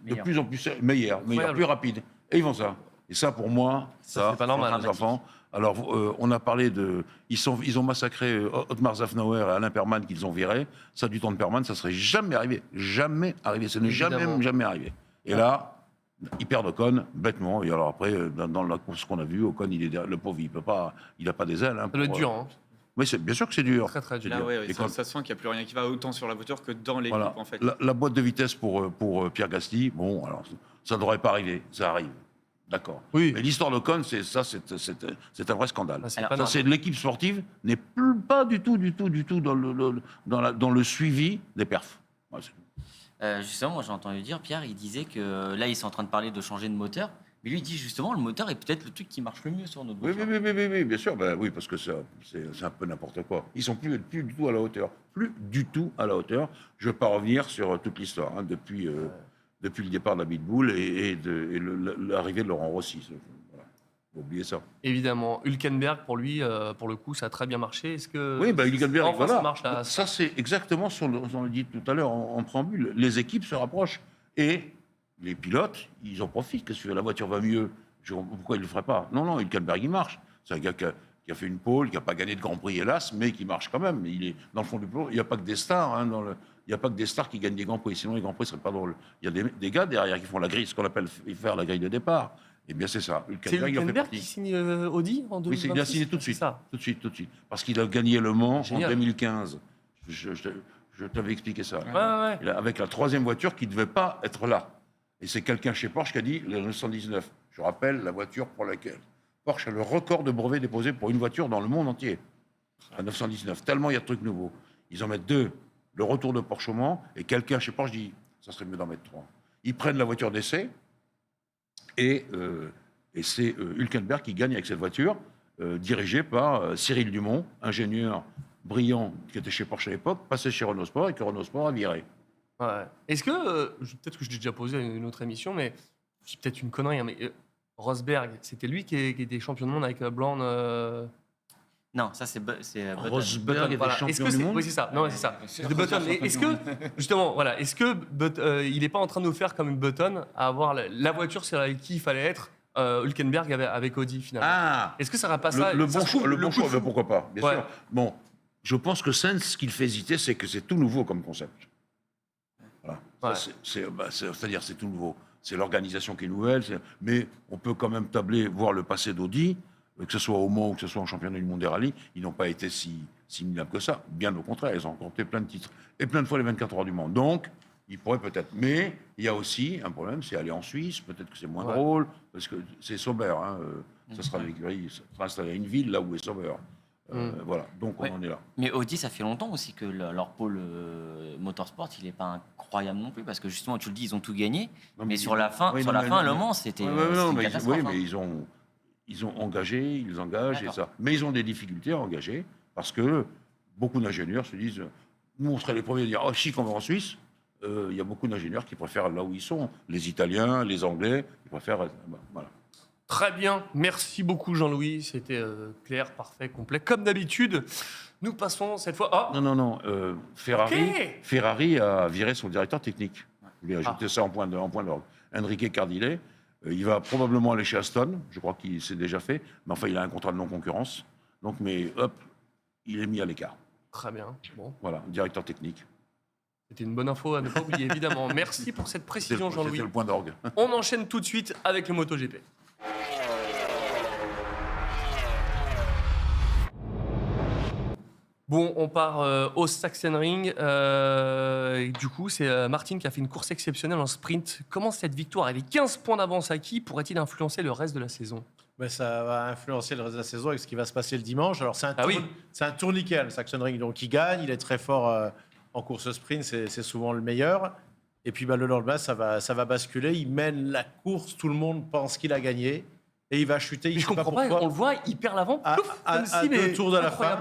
Meilleure. plus en plus meilleure, plus rapide. Et ils font ça. Et ça, pour moi, Ça, c'est pas normal. les enfants. Alors, on a parlé de... Ils ont massacré Otmar Zafnauer et Alain Perman qu'ils ont viré. Ça, du temps de Perman, ça serait jamais arrivé. Jamais arrivé. Ça n'est Évidemment. jamais arrivé. Et là, ils perdent Ocon, bêtement. Et alors après, dans la course qu'on a vue, Ocon, le pauvre, il n'a pas des ailes. Hein, Ça doit être dur, hein. Oui, bien sûr que c'est dur. Très, très dur. Là, ouais, Et ça, quand- ça sent qu'il n'y a plus rien qui va autant sur la voiture que dans l'équipe, Voilà. en fait. La boîte de vitesse pour Pierre Gasly, bon, alors, ça ne devrait pas arriver. Ça arrive. D'accord. Oui. Mais l'histoire d'Ocon, c'est un vrai scandale. Ah, c'est Alors, pas Ça, normal. c'est l'équipe sportive n'est pas du tout dans le suivi des perfs. Ouais, Justement, moi, j'ai entendu dire, Pierre, il disait que là, ils sont en train de parler de changer de moteur. Mais lui, il dit justement, le moteur est peut-être le truc qui marche le mieux sur notre Oui, voiture. oui, bien sûr. Ben, oui, parce que c'est un peu n'importe quoi. Ils sont plus du tout à la hauteur. Plus du tout à la hauteur. Je ne vais pas revenir sur toute l'histoire, hein, depuis le départ d'Abitbull et l'arrivée de Laurent Rossi. Voilà. Faut oublier ça. Évidemment. Hülkenberg, pour lui, pour le coup, ça a très bien marché. Est-ce que Oui, Hülkenberg, enfin, voilà. ça marche là. Ça, c'est exactement ce qu'on a dit tout à l'heure en préambule. Les équipes se rapprochent et les pilotes, ils en profitent. Qu'est-ce que tu veux, la voiture va mieux. Pourquoi ils ne le feraient pas? Non, Hülkenberg, il marche. C'est un gars qui a fait une pole, qui n'a pas gagné de Grand Prix, hélas, mais qui marche quand même. Il est dans le fond du peloton. Il n'y a pas que des stars. Hein, il n'y a pas que des stars qui gagnent des Grands Prix. Sinon, les Grands Prix ne seraient pas drôles. Il y a des gars derrière qui font la grille, ce qu'on appelle faire la grille de départ. Eh bien, c'est ça. C'est Hülkenberg qui signe Audi en 2026. Oui, il a signé tout de suite. Ça. Tout de suite. Parce qu'il a gagné Le Mans Génial. en 2015. Je t'avais expliqué ça. Ouais. Avec la troisième voiture qui ne devait pas être là. Et c'est quelqu'un chez Porsche qui a dit le 919. Je rappelle la voiture pour laquelle Porsche a le record de brevets déposés pour une voiture dans le monde entier. La 919. Tellement il y a de trucs nouveaux. Ils en mettent 2. Le retour de Porsche au Mans. Et quelqu'un chez Porsche dit ça serait mieux d'en mettre 3. Ils prennent la voiture d'essai. Et c'est Hülkenberg qui gagne avec cette voiture, dirigée par Cyril Dumont, ingénieur brillant qui était chez Porsche à l'époque, passé chez Renault Sport et que Renault Sport a viré. Ouais. Est-ce que, peut-être que je l'ai déjà posé à une autre émission, mais c'est peut-être une connerie, hein, mais Rosberg, c'était lui qui était champion du monde avec Brown Non, ça c'est Button. Rosberg était champion du monde. Oui, c'est ça. Non, c'est ça. C'est de Button. Et est-ce que, justement, voilà, est-ce que il n'est pas en train de nous faire comme une Button à avoir la voiture sur laquelle il fallait être Hülkenberg avec Audi finalement. Ah, est-ce que ça va pas ça le ça bon se choix, trouve, le bon coup de choix, fou. pourquoi pas, bien Ouais. sûr. Bon, je pense que Sainz, ce qu'il fait hésiter, c'est que c'est tout nouveau comme concept. Voilà. Ouais. C'est-à-dire, c'est tout nouveau. C'est l'organisation qui est nouvelle, mais on peut quand même tabler, voir le passé d'Audi, que ce soit au Mans ou que ce soit en championnat du monde des rallyes, ils n'ont pas été si minables que ça. Bien au contraire, ils ont remporté plein de titres. Et plein de fois les 24 heures du Mans. Donc, ils pourraient peut-être. Mais il y a aussi un problème, c'est aller en Suisse, peut-être que c'est moins drôle, parce que c'est Sauber. Hein, ça sera l'écurie, ça sera installé à une ville là où est Sauber. Voilà, donc on en est là. Mais Audi, ça fait longtemps aussi que leur pôle motorsport, il n'est pas incroyable non plus, parce que justement, tu le dis, ils ont tout gagné, Non, mais sur la fin, Le Mans, c'était une catastrophe. Oui, mais ils ont engagé, ils engagent et ça. Mais ils ont des difficultés à engager, parce que beaucoup d'ingénieurs se disent, nous on serait les premiers à dire, oh chic, on va en Suisse. Il y a beaucoup d'ingénieurs qui préfèrent là où ils sont. Les Italiens, les Anglais, ils préfèrent... Voilà. Très bien, merci beaucoup Jean-Louis, c'était clair, parfait, complet. Comme d'habitude, nous passons cette fois... Non, Ferrari a viré son directeur technique. Je voulais ajouter ça en point d'orgue. Enrique Cardile, il va probablement aller chez Aston, je crois qu'il s'est déjà fait, mais enfin il a un contrat de non-concurrence. Donc, mais hop, il est mis à l'écart. Très bien, bon. Voilà, directeur technique. C'était une bonne info à ne pas oublier, évidemment. Merci pour cette précision Jean-Louis. C'était le point d'orgue. On enchaîne tout de suite avec le MotoGP. Bon, on part au Sachsenring. Et du coup, c'est Martin qui a fait une course exceptionnelle en sprint. Comment cette victoire et les 15 points d'avance acquis pourraient-ils influencer le reste de la saison? Ça va influencer le reste de la saison avec ce qui va se passer le dimanche. Alors, c'est un tourniquet, le Sachsenring. Donc, il gagne. Il est très fort en course sprint. C'est souvent le meilleur. Et puis, le lendemain, ça va basculer. Il mène la course. Tout le monde pense qu'il a gagné. Et il va chuter. Mais je comprends pas. On le voit, il perd l'avant. À 2 tours de la fin.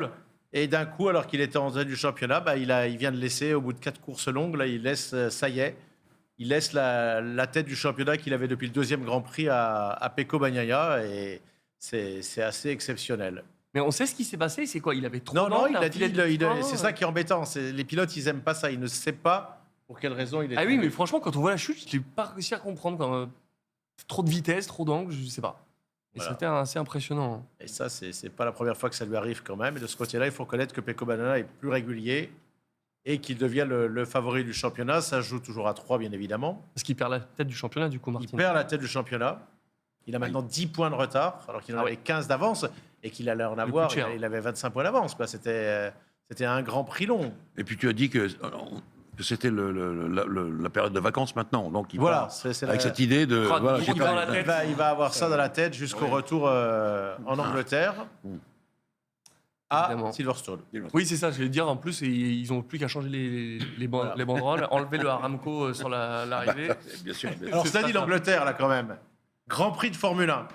Et d'un coup, alors qu'il était en tête du championnat, il vient de laisser, au bout de 4 courses longues, là, il laisse, ça y est, il laisse la tête du championnat qu'il avait depuis le 2e Grand Prix à Pecco Bagnaia. Et c'est assez exceptionnel. Mais on sait ce qui s'est passé, c'est quoi? Il avait trop Non, il a dit, c'est ça qui est embêtant. Les pilotes, ils n'aiment pas ça. Ils ne savent pas pour quelle raison il est. Ah oui, mais franchement, quand on voit la chute, je n'ai pas réussi à comprendre. Comme, trop de vitesse, trop d'angle, je ne sais pas. Et voilà. C'était assez impressionnant. Et ça, c'est pas la première fois que ça lui arrive quand même. Et de ce côté-là, il faut reconnaître que Pecco Bagnaia est plus régulier et qu'il devient le favori du championnat. Ça se joue toujours à 3, bien évidemment. Parce qu'il perd la tête du championnat, du coup, Martin. Il perd la tête du championnat. Il a maintenant 10 points de retard, alors qu'il en avait 15 d'avance et qu'il allait en avoir. Il avait 25 points d'avance. C'était un grand prix long. Et puis tu as dit que c'était la période de vacances maintenant. Donc il voilà, avec cette idée de... il va avoir ça dans la tête jusqu'au retour en Angleterre. À Silverstone. Oui, c'est ça, je vais dire. En plus, ils n'ont plus qu'à changer les banderoles, enlever le Aramco sur l'arrivée. Bien sûr. Alors, cela dit, l'Angleterre, là, quand même. Grand Prix de Formule 1.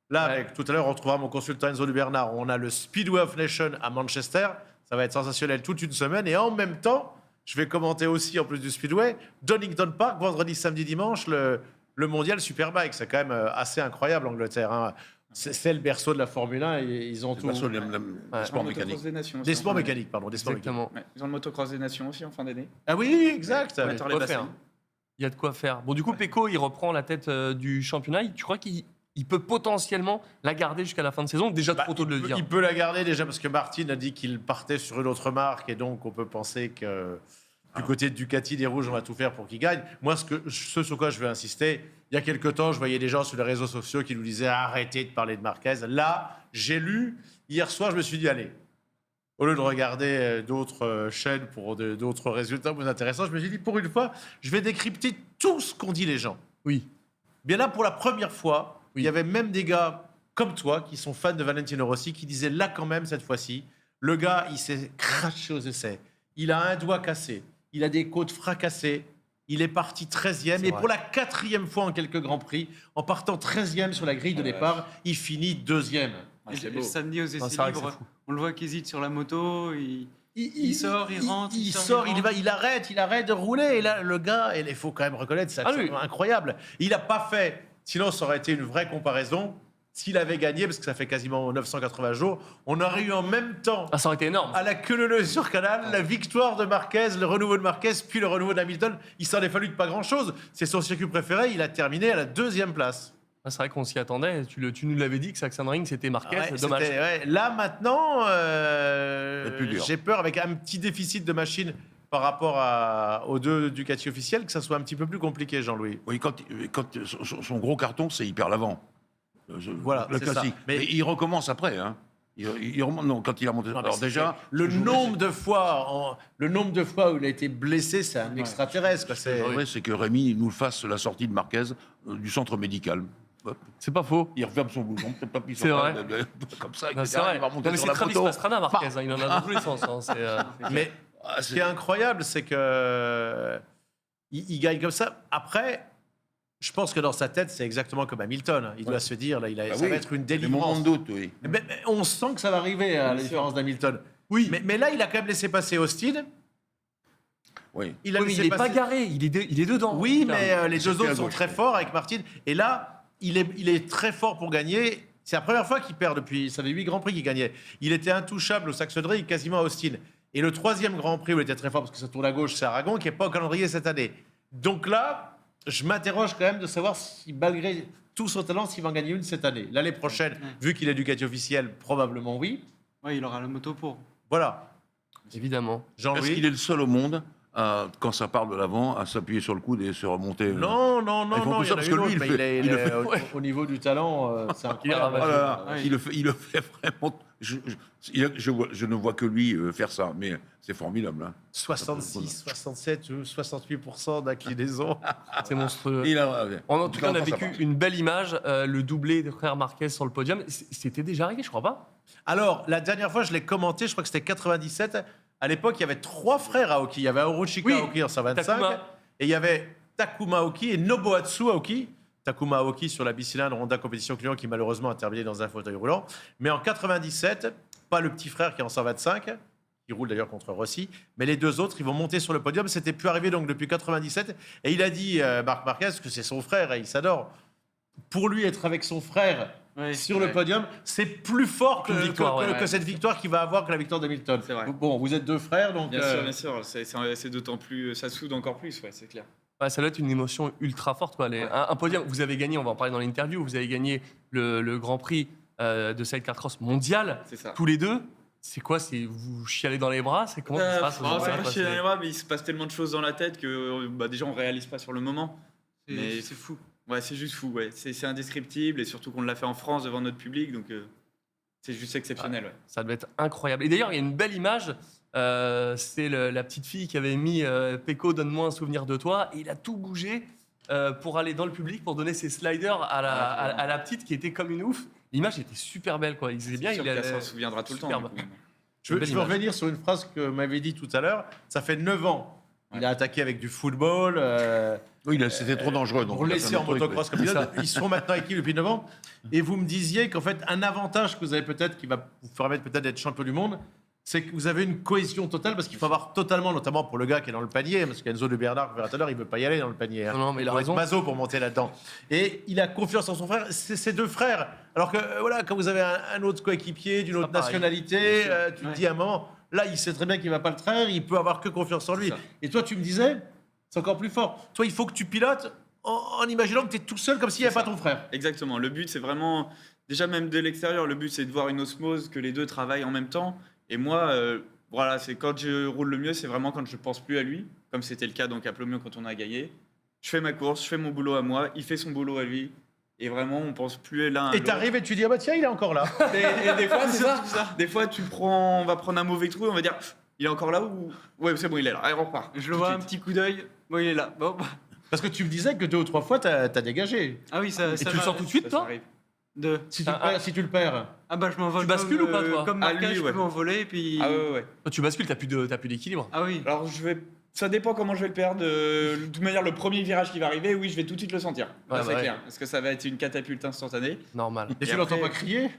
Là, avec, tout à l'heure, on retrouvera mon consultant Enzo Lubernard. On a le Speedway of Nations à Manchester. Ça va être sensationnel toute une semaine. Et en même temps, je vais commenter aussi, en plus du Speedway, Donington Park, vendredi, samedi, dimanche, le mondial Superbike. C'est quand même assez incroyable, l'Angleterre. Hein. C'est le berceau de la Formule 1 et ils ont tout. Le sport Le mécanique. motocross des nations aussi Des en sports fin d'année. mécaniques, pardon. Des sports mécaniques. Exactement. Ouais, ils ont le motocross des nations aussi en fin d'année. Ah oui, exact. Il y a Batteur de les quoi faire. bassins. Il y a de quoi faire. Bon, du coup, Pecco, il reprend la tête du championnat. Tu crois qu'il peut potentiellement la garder jusqu'à la fin de saison? Déjà trop tôt de le dire. Il peut la garder déjà parce que Martin a dit qu'il partait sur une autre marque et donc on peut penser que du côté de Ducati, des Rouges, on va tout faire pour qu'il gagne. Moi, ce sur quoi je veux insister, il y a quelques temps, je voyais des gens sur les réseaux sociaux qui nous disaient arrêtez de parler de Marquez. Là, j'ai lu, hier soir, je me suis dit allez, au lieu de regarder d'autres chaînes pour d'autres résultats plus intéressants, je me suis dit pour une fois, je vais décrypter tout ce qu'ont dit les gens. Oui. Bien là, pour la première fois, Oui. il y avait même des gars comme toi qui sont fans de Valentino Rossi qui disaient là quand même cette fois-ci, le gars il s'est craché aux essais, il a un doigt cassé, il a des côtes fracassées, il est parti 13e et vrai. pour la 4e fois en quelques grands prix, en partant 13e sur la grille de départ, il finit 2e. Ouais, Et c'est le beau. samedi aux essais c'est vrai que libres, c'est fou. on le voit qu'il hésite sur la moto, il sort, il rentre, il il sort, sort, il il va, il arrête de rouler. Et là, le gars, il faut quand même reconnaître, c'est Ah oui. absolument incroyable. Il n'a pas fait, sinon ça aurait été une vraie comparaison. S'il avait gagné, parce que ça fait quasiment 980 jours, on aurait eu en même temps, Ah, ça aurait été énorme. à la queue leu sur Canal, la victoire de Marquez, le renouveau de Marquez, puis le renouveau d'Hamilton. Il s'en est fallu de pas grand-chose. C'est son circuit préféré. Il a terminé à la 2e place. Ah, c'est vrai qu'on s'y attendait. Tu nous l'avais dit que Sachsenring, c'était Marquez. Ouais, Dommage. Là, maintenant, C'est plus dur. j'ai peur, avec un petit déficit de machine par rapport aux deux Ducati officiels, que ça soit un petit peu plus compliqué, Jean-Louis. Oui, quand son gros carton, c'est il perd l'avant. Voilà, le c'est ça. classique. Mais- Mais il recommence après. Hein. Il remonte, non, quand il a monté. Non, mais Alors c'est- déjà, le je vous nombre de fois où il a été blessé, c'est un extraterrestre. Quoi. Ce C'est- que j'aimerais, c'est que Rémi nous fasse la sortie de Marquez du centre médical. Hop. C'est pas faux. Il referme son bouton, peut-être pas C'est vrai. comme ça, Non, etc. c'est vrai. Il va Non, remonter mais sur c'est la Travis moto. Pastrana, Marquez. hein, il en a dans tous les sens. hein, Mais Ah, ce qui est incroyable, c'est que il gagne comme ça. Après, je pense que dans sa tête, c'est exactement comme Hamilton. Il doit se dire, là, Bah ça oui, va être une des moments délivrance. de doute, oui. Mais on sent que ça va arriver, à la différence d'Hamilton. Oui. Mais là, il a quand même laissé passer Austin. Oui. Il a Oui, mais laissé il est pas passer- garé. Il est dedans. Oui, Là. mais les deux C'était à autres sont gauche, très oui. forts avec Martin. Et là, il est très fort pour gagner. C'est la première fois qu'il perd depuis. Ça fait 8 Grands Prix qu'il gagnait. Il était intouchable au Saxonnerie, quasiment à Austin. Et le 3e Grand Prix où il était très fort, parce que ça tourne à gauche, c'est Aragon, qui n'est pas au calendrier cette année. Donc là, je m'interroge quand même de savoir si, malgré tout son talent, s'il va en gagner une cette année. L'année prochaine, vu qu'il est Ducati officiel, probablement oui. Ouais, il aura la moto pour. Voilà. Évidemment. Est-ce Jean-Louis. qu'il est le seul au monde, quand ça part de l'avant, à s'appuyer sur le coude et se remonter Non, Ils font tout il y ça en a parce une que lui, autre, il mais fait- il il le est- fait- au niveau du talent, c'est Il est incroyable. ravagé. Oh là là, Ouais. il le fait vraiment. Je ne vois que lui faire ça, mais c'est formidable. Hein. 66, 67 ou 68% d'inclinaison. C'est monstrueux. Il a- En tout cas, on a Enfin, ça vécu marche. une belle image. Le doublé de frère Marquez sur le podium. C'était déjà arrivé, je crois pas. Alors, la dernière fois, je l'ai commenté, je crois que c'était 97. À l'époque, il y avait 3 frères Aoki. Il y avait Orochika Oui, Aoki en 125. Takuma. Et il y avait Takuma Aoki et Nobuatsu Aoki. Takuma Aoki sur la bicylindre Honda Compétition Client qui malheureusement a terminé dans un fauteuil roulant. Mais en 97, pas le petit frère qui est en 125, qui roule d'ailleurs contre Rossi, mais les deux autres, ils vont monter sur le podium. C'était plus arrivé donc depuis 97. Et il a dit, Marc Marquez, que c'est son frère et il s'adore. Pour lui, être avec son frère Ouais, sur le podium, c'est plus fort que, Une victoire, que- ouais. que cette victoire qu'il va avoir que la victoire d'Hamilton. C'est vrai. Bon, vous êtes 2 frères, donc... Bien sûr. C'est d'autant plus. Ça soude encore plus, ouais, c'est clair. Ouais, ça doit être une émotion ultra forte. Quoi. Un podium, vous avez gagné, on va en parler dans l'interview, vous avez gagné le Grand Prix de Sidecar Cross mondial, C'est ça. tous les deux. C'est quoi? Vous chialez dans les bras? C'est comment ça se passe? Non, c'est Ouais, pas ouais, chier dans les bras, mais il se passe tellement de choses dans la tête que déjà on réalise pas sur le moment. Mais- c'est fou. Ouais, c'est juste fou, ouais. C'est indescriptible et surtout qu'on l'a fait en France devant notre public, donc c'est juste exceptionnel, ouais. Ça devait être incroyable. Et d'ailleurs, il y a une belle image. C'est la petite fille qui avait mis Pecco, donne-moi un souvenir de toi. Et il a tout bougé pour aller dans le public, pour donner ses sliders à la petite qui était comme une ouf. L'image était super belle, quoi. Il disait bien, Sûr il qu'elle a- s'en souviendra tout le temps. superbe. du coup. Je veux Belle image. revenir sur une phrase que m'avait dit tout à l'heure. Ça fait 9 ans. Il a attaqué avec du football. Oui, c'était trop dangereux. Donc Pour il a laisser fait un en truc, motocross comme pilote. Ils sont maintenant équipés depuis 9 ans. Et vous me disiez qu'en fait, un avantage que vous avez peut-être, qui va vous permettre peut-être d'être champion du monde, c'est que vous avez une cohésion totale, parce qu'il faut avoir totalement, notamment pour le gars qui est dans le panier, parce qu'Enzo de Bernard, tout à l'heure, il ne veut pas y aller dans le panier. Hein. Non, mais il a faut être raison. maso pour monter là-dedans. Et il a confiance en son frère, c'est ses deux frères. Alors que, voilà, quand vous avez un autre coéquipier d'une autre nationalité, tu te dis à un moment, là, il sait très bien qu'il ne va pas le traire, il peut avoir que confiance en lui. Et toi, tu me disais, c'est encore plus fort. Toi, il faut que tu pilotes en imaginant que tu es tout seul, comme s'il n'y avait pas ton frère. Exactement. Le but, c'est vraiment, déjà même de l'extérieur, le but, c'est de voir une osmose, que les deux travaillent en même temps. Et moi, voilà, c'est quand je roule le mieux, c'est vraiment quand je pense plus à lui, comme c'était le cas donc à Plomion quand on a gagné. Je fais ma course, je fais mon boulot à moi, il fait son boulot à lui. Et vraiment, on pense plus l'un à l'autre. Et t'arrives et tu dis, ah bah tiens, il est encore là. Et des fois, c'est ça. Des fois, on va prendre un mauvais trou et on va dire, il est encore là ou... Ouais, c'est bon, il est là. Allez, on repart. Je le vois, un petit coup d'œil. Bon, il est là. Bon. Parce que tu me disais que 2 ou 3 fois, t'as dégagé. Ah oui, ça. Et tu le sens tout de suite, toi? Si tu le perds. Ah bah je m'envole. Tu bascules ou pas, toi? Comme Marquez, je peux m'envoler et puis. Ah ouais. Toi, tu bascules, t'as plus d'équilibre. Ah oui. Alors, ça dépend comment je vais le perdre. De toute manière, le premier virage qui va arriver, oui, je vais tout de suite le sentir. Ouais, c'est ouais. clair. Parce que ça va être une catapulte instantanée. Normal. Et tu l'entends pas crier?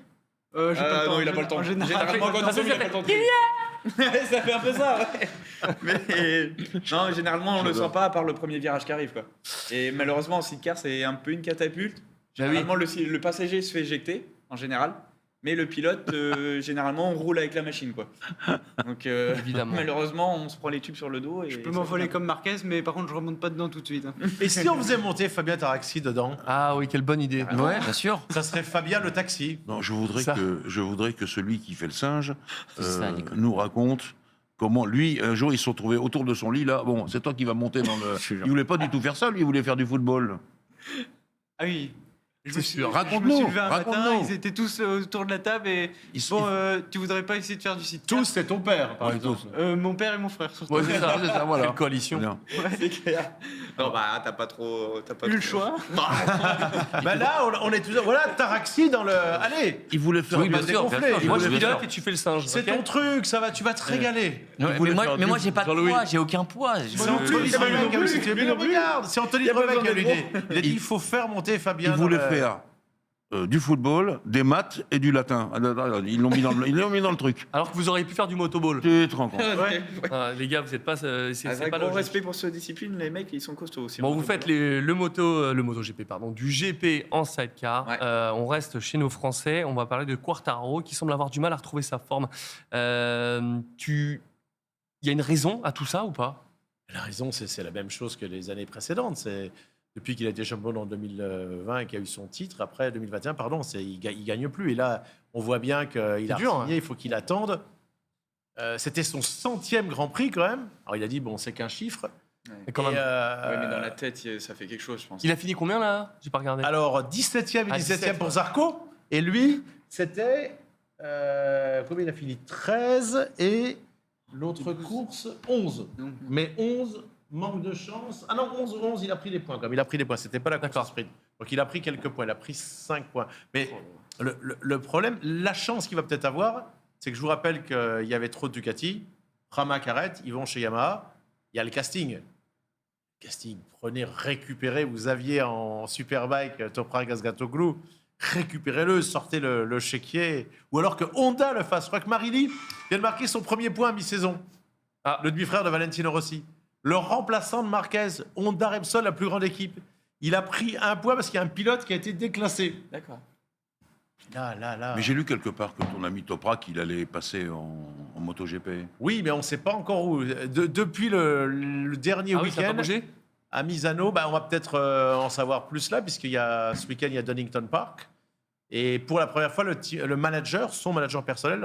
J'ai pas le temps. Non, il a pas le temps. En Généralement, quand on il a pas le temps. Ça fait un peu ça, ouais. Mais non, généralement, on le sent pas à part le premier virage qui arrive, quoi. Et malheureusement, en sidecar, c'est un peu une catapulte. Généralement, le passager se fait éjecter, en général. Mais le pilote, généralement, on roule avec la machine, quoi. Donc, Évidemment. malheureusement, on se prend les tubes sur le dos. Et Je peux m'envoler comme Marquez, mais par contre, je remonte pas dedans tout de suite. Hein. Et si on faisait monter Fabien Taraxi dedans? Ah oui, quelle bonne idée. Ouais, bien sûr. Ça serait Fabien le taxi. Non, je voudrais que celui qui fait le singe C'est ça, Nicolas. nous raconte comment lui, un jour, ils se sont trouvés autour de son lit, là. Bon, c'est toi qui vas monter dans le... Il voulait pas du tout faire ça, lui, il voulait faire du football. Ah oui. Je me suis Raconte-nous, levé un matin, raconte-nous. ils étaient tous autour de la table et tu voudrais pas essayer de faire du site Tous, c'est ton père, par exemple. Mon père et mon frère surtout. Ouais, c'est ça, voilà. Quelle coalition. Bien. C'est clair. Non, bah, t'as pas trop. Eu le choix. Bah là, on est tous... Voilà, Taraxi dans le... Allez, Il voulait faire... Oui, bien sûr. Moi, je bien pilote sûr. et tu fais le singe. c'est ok ton truc, ça va, tu vas te régaler. Ouais, mais moi, j'ai pas de Jean-Louis. poids, j'ai aucun poids. C'est Anthony Rebec qui a aussi fait. Mais regarde, c'est Anthony Rebec qui a l'idée. Il a dit, il faut faire monter Fabien. Il voulait faire du football, des maths et du latin. Ils l'ont mis dans le truc. Alors que vous auriez pu faire du motoball. Tu te rends compte. Ouais. Ah, les gars, vous êtes pas. C'est Avec pas gros logique. respect pour cette discipline, les mecs, ils sont costauds aussi. Bon, vous faites le MotoGP, pardon, du GP en sidecar. Ouais. On reste chez nos Français. On va parler de Quartararo qui semble avoir du mal à retrouver sa forme. Il y a une raison à tout ça ou pas? La raison, c'est la même chose que les années précédentes. C'est depuis qu'il a été champion en 2020 et qu'il a eu son titre, après 2021, pardon, il gagne plus. Et là, on voit bien qu'il a dur, signé, il faut qu'il attende. C'était son 100e Grand Prix quand même. Alors il a dit, bon, c'est qu'un chiffre. Mais quand même. Ouais, mais dans la tête, ça fait quelque chose, je pense. Il a fini combien là? J'ai pas regardé. Alors 17e et Ah, 17e 17, pour ouais. Zarco. Et lui, c'était... combien il a fini? 13 et l'autre course, 11. Mais 11... Manque de chance. Ah non, 11, il a pris les points. Comme il a pris les points, c'était pas la course en sprint. Donc il a pris quelques points, il a pris 5 points. Mais le problème, la chance qu'il va peut-être avoir, c'est que je vous rappelle qu'il y avait trop de Ducati. Pramac arrête, ils vont chez Yamaha. Il y a le casting. Prenez, récupérez. Vous aviez en Superbike Toprak Gazgatoglou. Récupérez-le, sortez le chéquier. Ou alors que Honda le fasse. Je crois que Marini vient de marquer son premier point à mi-saison. Ah, le demi-frère de Valentino Rossi. Le remplaçant de Marquez, Honda Repsol, la plus grande équipe. Il a pris un point parce qu'il y a un pilote qui a été déclassé. D'accord. Là. Mais j'ai lu quelque part que ton ami Toprak, il allait passer en MotoGP. Oui, mais on ne sait pas encore où. Depuis le dernier Ah oui, ça a week-end, pas bougé? à Misano, on va peut-être en savoir plus là, puisqu'il y a ce week-end, il y a Donington Park. Et pour la première fois, le manager, son manager personnel,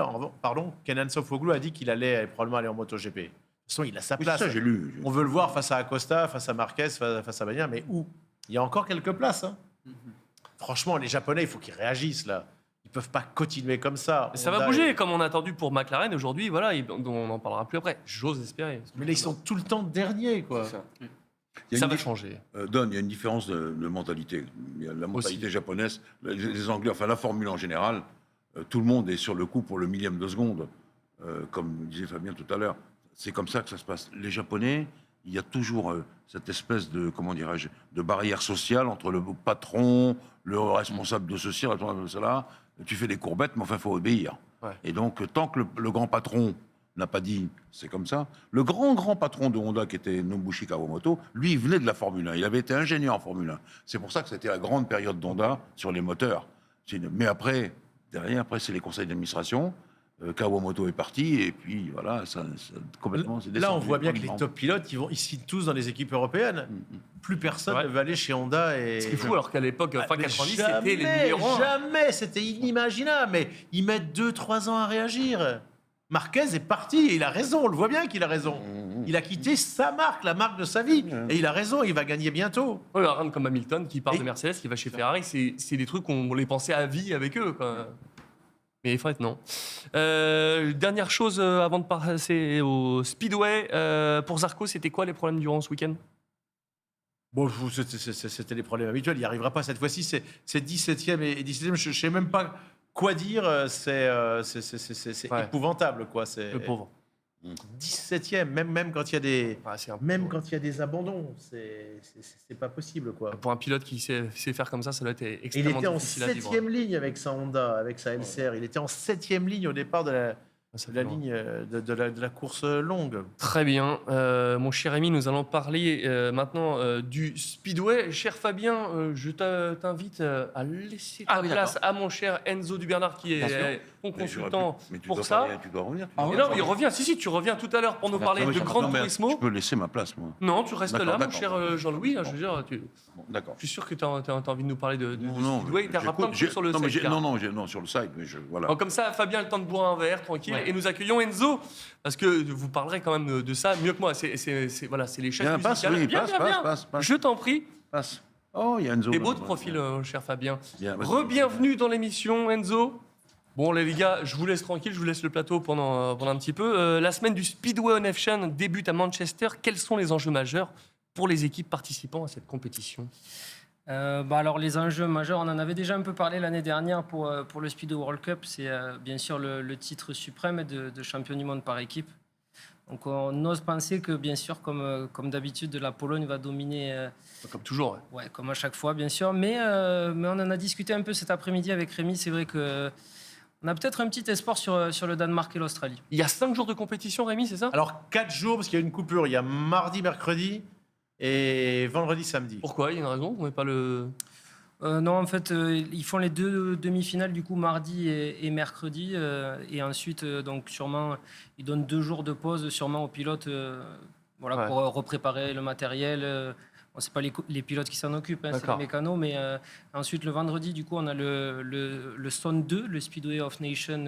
Kenan Sofuoglu, a dit qu'il allait probablement aller en MotoGP. De toute façon, il a sa Oui, place. ça, j'ai lu. On veut le voir face à Acosta, face à Marquez, face à Bagnaia, mais où? Il y a encore quelques places. Hein. Franchement, les Japonais, il faut qu'ils réagissent là. Ils peuvent pas continuer comme ça. Ça va bouger, comme on a attendu pour McLaren aujourd'hui. Voilà, on n'en parlera plus après. J'ose espérer. Mais là, ils sont tout le temps derniers, quoi. C'est ça. Il y a Ça une va dif- changer. Don, il y a une différence de mentalité. Il y a la mentalité japonaise, les Anglais, enfin la Formule en général, tout le monde est sur le coup pour le millième de seconde, comme disait Fabien tout à l'heure. C'est comme ça que ça se passe. Les Japonais, il y a toujours cette espèce de, comment dirais-je, de barrière sociale entre le patron, le responsable de ceci, le responsable de cela. Tu fais des courbettes, mais enfin, il faut obéir. Ouais. Et donc, tant que le grand patron n'a pas dit c'est comme ça. Le grand patron de Honda, qui était Nobushi Kawamoto, lui, il venait de la Formule 1. Il avait été ingénieur en Formule 1. C'est pour ça que c'était la grande période d'Honda sur les moteurs. Mais après, derrière, c'est les conseils d'administration. Kawamoto est parti, et puis voilà, ça complètement. Là, on voit bien que les top pilotes, ils signent tous dans les équipes européennes. Plus personne ne veut aller chez Honda. C'est fou, alors qu'à l'époque, fin 90, c'était les numéros 1. Jamais, c'était inimaginable. Mais ils mettent 2-3 ans à réagir. Marquez est parti, et il a raison, on le voit bien qu'il a raison. Il a quitté sa marque, la marque de sa vie, et il a raison, il va gagner bientôt. Oui, rien comme Hamilton qui part de Mercedes, qui va chez Ferrari, c'est des trucs qu'on les pensait à vie avec eux, quoi. Mais en fait, non. Dernière chose avant de passer au Speedway. Pour Zarco, c'était quoi les problèmes durant ce week-end? Bon, c'était les problèmes habituels. Il n'y arrivera pas cette fois-ci. C'est 17e et 17e. Je ne sais même pas quoi dire. C'est épouvantable, quoi. Le pauvre. 17e, même quand il y a des, quand il y a des abandons, c'est pas possible, quoi. Pour un pilote qui sait faire comme ça doit être extrêmement difficile à vivre. Il était en 7e ligne avec sa Honda, avec sa LCR. Il était en 7e ligne au départ de la ligne de la course longue. Très bien. Mon cher Rémi, nous allons parler maintenant du Speedway. Cher Fabien, je t'invite à laisser ta place à mon cher Enzo Dubernard, qui est ton consultant pour ça. Tu dois revenir. Non, il revient. Si, tu reviens tout à l'heure pour nous parler de Gran Turismo. Je peux laisser ma place, moi. Non, tu restes là, mon cher Jean-Louis. Je veux dire, d'accord. Je suis sûr que tu as envie de nous parler de non, Speedway. Tu as plein de trucs sur le site. Non, sur le site, mais voilà. Comme ça, Fabien a le temps de boire un verre, tranquille, et nous accueillons Enzo, parce que vous parlerez quand même de ça mieux que moi. C'est les chefs musicales. Passe. Je t'en prie. Passe. Oh, il y a Enzo. T'es beau de profil, cher Fabien. Re-bienvenue dans l'émission, Enzo. Bon, les gars, je vous laisse tranquille, je vous laisse le plateau pendant un petit peu. La semaine du Speedway on F1 débute à Manchester. Quels sont les enjeux majeurs pour les équipes participant à cette compétition? Alors les enjeux majeurs, on en avait déjà un peu parlé l'année dernière pour le Speedway World Cup. C'est bien sûr le titre suprême de champion du monde par équipe. Donc on ose penser que bien sûr, comme d'habitude, la Pologne va dominer. Comme toujours. Ouais, comme à chaque fois, bien sûr. Mais on en a discuté un peu cet après-midi avec Rémi. C'est vrai que on a peut-être un petit espoir sur le Danemark et l'Australie. Il y a 5 jours de compétition, Rémi, c'est ça? Alors 4 jours, parce qu'il y a une coupure. Il y a mardi, mercredi et vendredi, samedi. Pourquoi? Il y a une raison? On met pas le... Non, en fait, ils font les 2 demi-finales, du coup, mardi et mercredi. Et ensuite, donc, sûrement, ils donnent 2 jours de pause, sûrement aux pilotes, pour repréparer le matériel. C'est pas les pilotes qui s'en occupent, c'est les mécanos. Mais ensuite, le vendredi, du coup, on a le Zone 2, le Speedway of Nation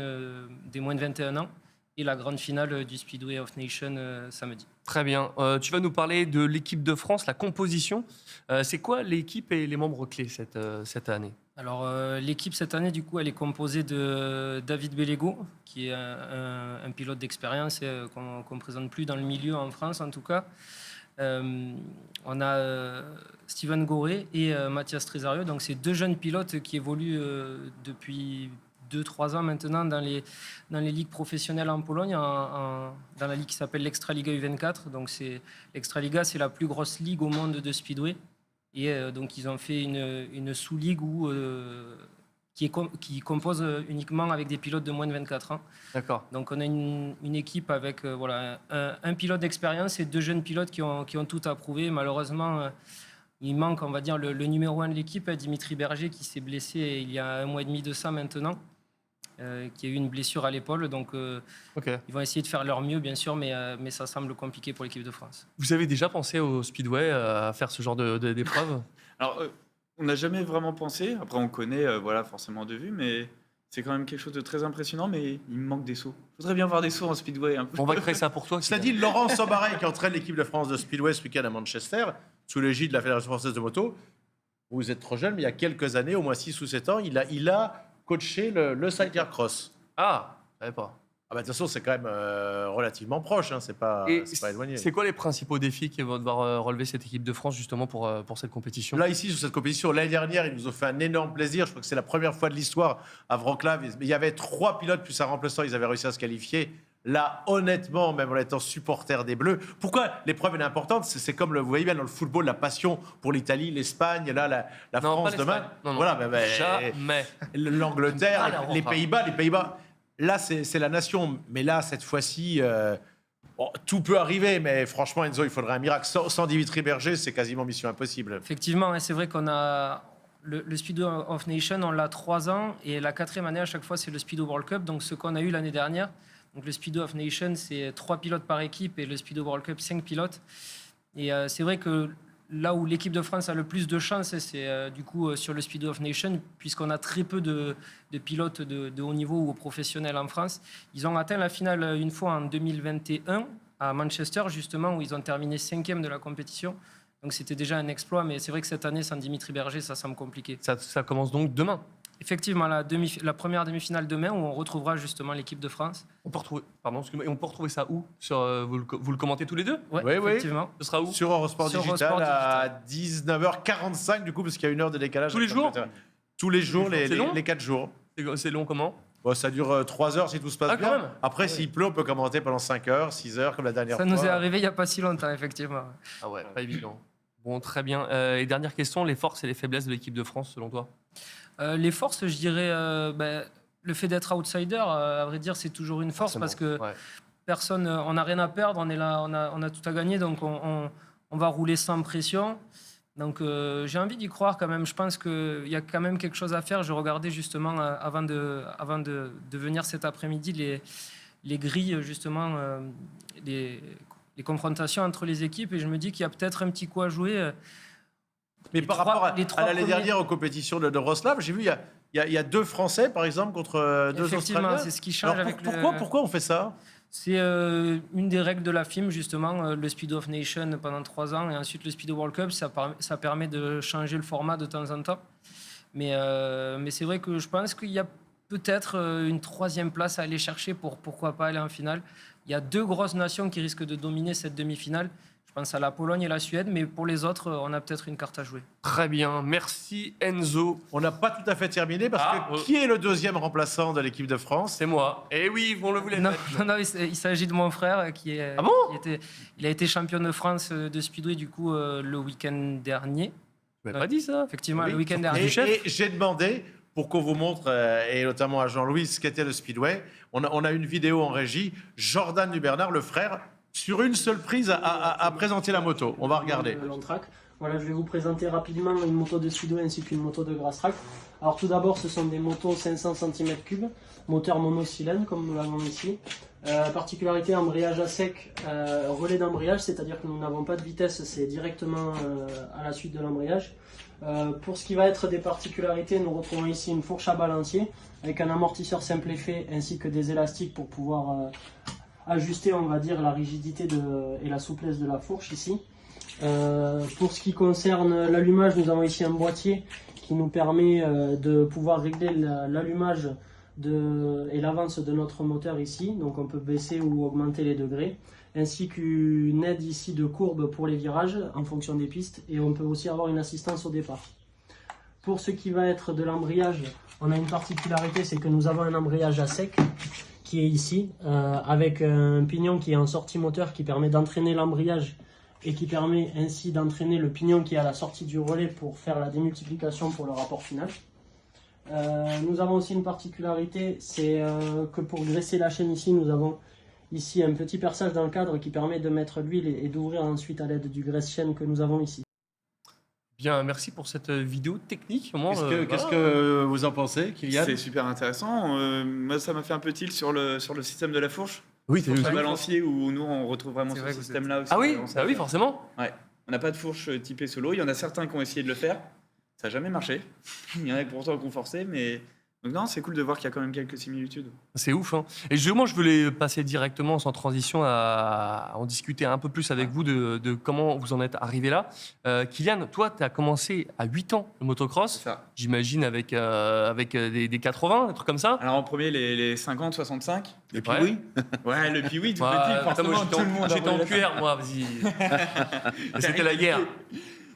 des moins de 21 ans. Et la grande finale du Speedway of Nation samedi. Très bien. Tu vas nous parler de l'équipe de France, la composition. C'est quoi l'équipe et les membres clés cette année? Alors, l'équipe cette année, du coup, elle est composée de David Bellego, qui est un pilote d'expérience qu'on ne présente plus dans le milieu en France, en tout cas. On a Steven Goré et Mathias Tresario. Donc, c'est 2 jeunes pilotes qui évoluent depuis 2-3 ans maintenant dans les ligues professionnelles en Pologne, dans la ligue qui s'appelle l'Extraliga U24. Donc l'Extraliga, c'est la plus grosse ligue au monde de Speedway. Et donc ils ont fait une sous-ligue qui compose uniquement avec des pilotes de moins de 24 ans. D'accord. Donc on a une équipe avec un pilote d'expérience et 2 jeunes pilotes qui ont tout approuvé. Malheureusement, il manque, on va dire, le numéro 1 de l'équipe, Dimitri Berger, qui s'est blessé il y a 1 mois et demi de ça maintenant. Qui a eu une blessure à l'épaule, donc ils vont essayer de faire leur mieux, bien sûr, mais ça semble compliqué pour l'équipe de France. Vous avez déjà pensé au Speedway, à faire ce genre d'épreuve? Alors, on n'a jamais vraiment pensé. Après, on connaît, forcément de vue, mais c'est quand même quelque chose de très impressionnant, mais il me manque des sauts. Je voudrais bien voir des sauts en Speedway. Un peu. On va créer ça pour toi. Cela dit, Laurent Sobaré, qui entraîne l'équipe de France de Speedway ce week-end à Manchester, sous l'égide de la Fédération française de moto, vous êtes trop jeune, mais il y a quelques années, au moins 6 ou 7 ans, il a coaché le cycler cross. Ah, je savais pas. Ah bah, de toute façon, c'est quand même relativement proche, hein, c'est pas éloigné. C'est quoi les principaux défis qui vont devoir relever cette équipe de France justement pour cette compétition? Là, ici, sur cette compétition, l'année dernière, ils nous ont fait un énorme plaisir. Je crois que c'est la première fois de l'histoire à Wrocław. Il y avait 3 pilotes plus un remplaçant, ils avaient réussi à se qualifier. Là, honnêtement, même en étant supporter des Bleus, pourquoi l'épreuve est importante? C'est comme, vous voyez bien, dans le football, la passion pour l'Italie, l'Espagne, là, la France demain. Non, voilà, jamais. l'Angleterre, les Pays-Bas. là, c'est la nation. Mais là, cette fois-ci, tout peut arriver. Mais franchement, Enzo, il faudrait un miracle. Sans Dimitri Berger, c'est quasiment mission impossible. Effectivement, c'est vrai qu'on a le Speedo of Nations, on l'a 3 ans. Et la 4e année, à chaque fois, c'est le Speedo World Cup. Donc, ce qu'on a eu l'année dernière. Donc, le Speedo of Nations, c'est 3 pilotes par équipe. Et le Speedo World Cup, 5 pilotes. Et c'est vrai que là où l'équipe de France a le plus de chance, c'est du coup sur le Speedo of Nations, puisqu'on a très peu de pilotes de haut niveau ou professionnels en France. Ils ont atteint la finale une fois en 2021 à Manchester, justement, où ils ont terminé 5e de la compétition. Donc c'était déjà un exploit, mais c'est vrai que cette année, sans Dimitri Berger, ça semble compliqué. Ça commence donc demain. Effectivement, la première demi-finale demain, où on retrouvera justement l'équipe de France. On peut retrouver ça où vous le commentez tous les deux? Oui, effectivement. Ce sera où? Sur Eurosport Digital à 19h45, du coup, parce qu'il y a 1 heure de décalage. Tous les jours? Tous les jours, les 4 jours. C'est long comment? Bon, ça dure 3 heures si tout se passe bien. Quand même. Après, s'il pleut, on peut commenter pendant 5 heures, 6 heures, comme la dernière fois. fois. Ça nous est arrivé il n'y a pas si longtemps, effectivement. Ah ouais, pas évident. Bon, très bien. Et dernière question, les forces et les faiblesses de l'équipe de France, selon toi? Les forces, je dirais, le fait d'être outsider, à vrai dire, c'est toujours une force parce que personne, on n'a rien à perdre, on est là, on a tout à gagner, donc on va rouler sans pression. Donc j'ai envie d'y croire quand même. Je pense qu'il y a quand même quelque chose à faire. Je regardais justement avant de venir cet après-midi les grilles, justement, les confrontations entre les équipes, et je me dis qu'il y a peut-être un petit coup à jouer. Mais par rapport à l'année dernière aux compétitions de Wrocław, j'ai vu il y a 2 Français, par exemple, contre 2 Australiens. C'est ce qui change. Alors, pourquoi on fait ça? C'est une des règles de la FIM, justement, le Speedo of Nations pendant 3 ans, et ensuite le Speedo World Cup. Ça permet de changer le format de temps en temps. Mais c'est vrai que je pense qu'il y a peut-être une 3e place à aller chercher pour pourquoi pas aller en finale. Il y a 2 grosses nations qui risquent de dominer cette demi-finale. Je pense à la Pologne et la Suède, mais pour les autres, on a peut-être une carte à jouer. Très bien, merci Enzo. On n'a pas tout à fait terminé parce que qui est le 2e remplaçant de l'équipe de France? C'est moi. Eh oui, on le voulait. Non, il s'agit de mon frère qui est. Ah bon? Il a été champion de France de speedway du coup le week-end dernier. Vous m'avez pas dit ça? Effectivement, le week-end dernier. Et j'ai demandé pour qu'on vous montre, et notamment à Jean-Louis, ce qu'était le speedway. On a une vidéo en régie. Jordan Dubernard, le frère, sur une seule prise, a présenté la moto. On va regarder. Long track. Voilà, je vais vous présenter rapidement une moto de speedway ainsi qu'une moto de grass track. Alors tout d'abord, ce sont des motos 500 cm3, moteur monocylindre comme nous l'avons ici. Particularité, embrayage à sec, relais d'embrayage, c'est-à-dire que nous n'avons pas de vitesse, c'est directement à la suite de l'embrayage. Pour ce qui va être des particularités, nous retrouvons ici une fourche à balancier avec un amortisseur simple effet ainsi que des élastiques pour pouvoir ajuster, on va dire, la rigidité et la souplesse de la fourche ici. Pour ce qui concerne l'allumage, nous avons ici un boîtier qui nous permet de pouvoir régler l'allumage et l'avance de notre moteur ici. Donc on peut baisser ou augmenter les degrés, ainsi qu'une aide ici de courbe pour les virages en fonction des pistes, et on peut aussi avoir une assistance au départ. Pour ce qui va être de l'embrayage, on a une particularité, c'est que nous avons un embrayage à sec qui est ici, avec un pignon qui est en sortie moteur qui permet d'entraîner l'embrayage et qui permet ainsi d'entraîner le pignon qui est à la sortie du relais pour faire la démultiplication pour le rapport final. Nous avons aussi une particularité, c'est que pour graisser la chaîne ici, nous avons ici un petit perçage dans le cadre qui permet de mettre l'huile et d'ouvrir ensuite à l'aide du graisse-chaîne que nous avons ici. Bien, merci pour cette vidéo technique. Qu'est-ce que vous en pensez, Kylian? C'est super intéressant. Moi, ça m'a fait un peu tilt sur le système de la fourche. Oui, c'est le balancier où nous, on retrouve vraiment ce système-là aussi. Ah oui, forcément. Ouais. On n'a pas de fourche typée solo. Il y en a certains qui ont essayé de le faire. Ça n'a jamais marché. Il y en a pourtant qui ont forcé, mais... Donc non, c'est cool de voir qu'il y a quand même quelques similitudes. C'est ouf, hein. Et moi, je voulais passer directement, sans transition, à en discuter un peu plus avec vous de comment vous en êtes arrivé là. Kylian, toi, tu as commencé à 8 ans le motocross, j'imagine avec des 80, des trucs comme ça. Alors en premier, les 50, 65. Le Piwi. Ouais, le Piwi, tout petit, forcément, tout le monde. J'étais en cuir, moi, vas-y. C'était la guerre.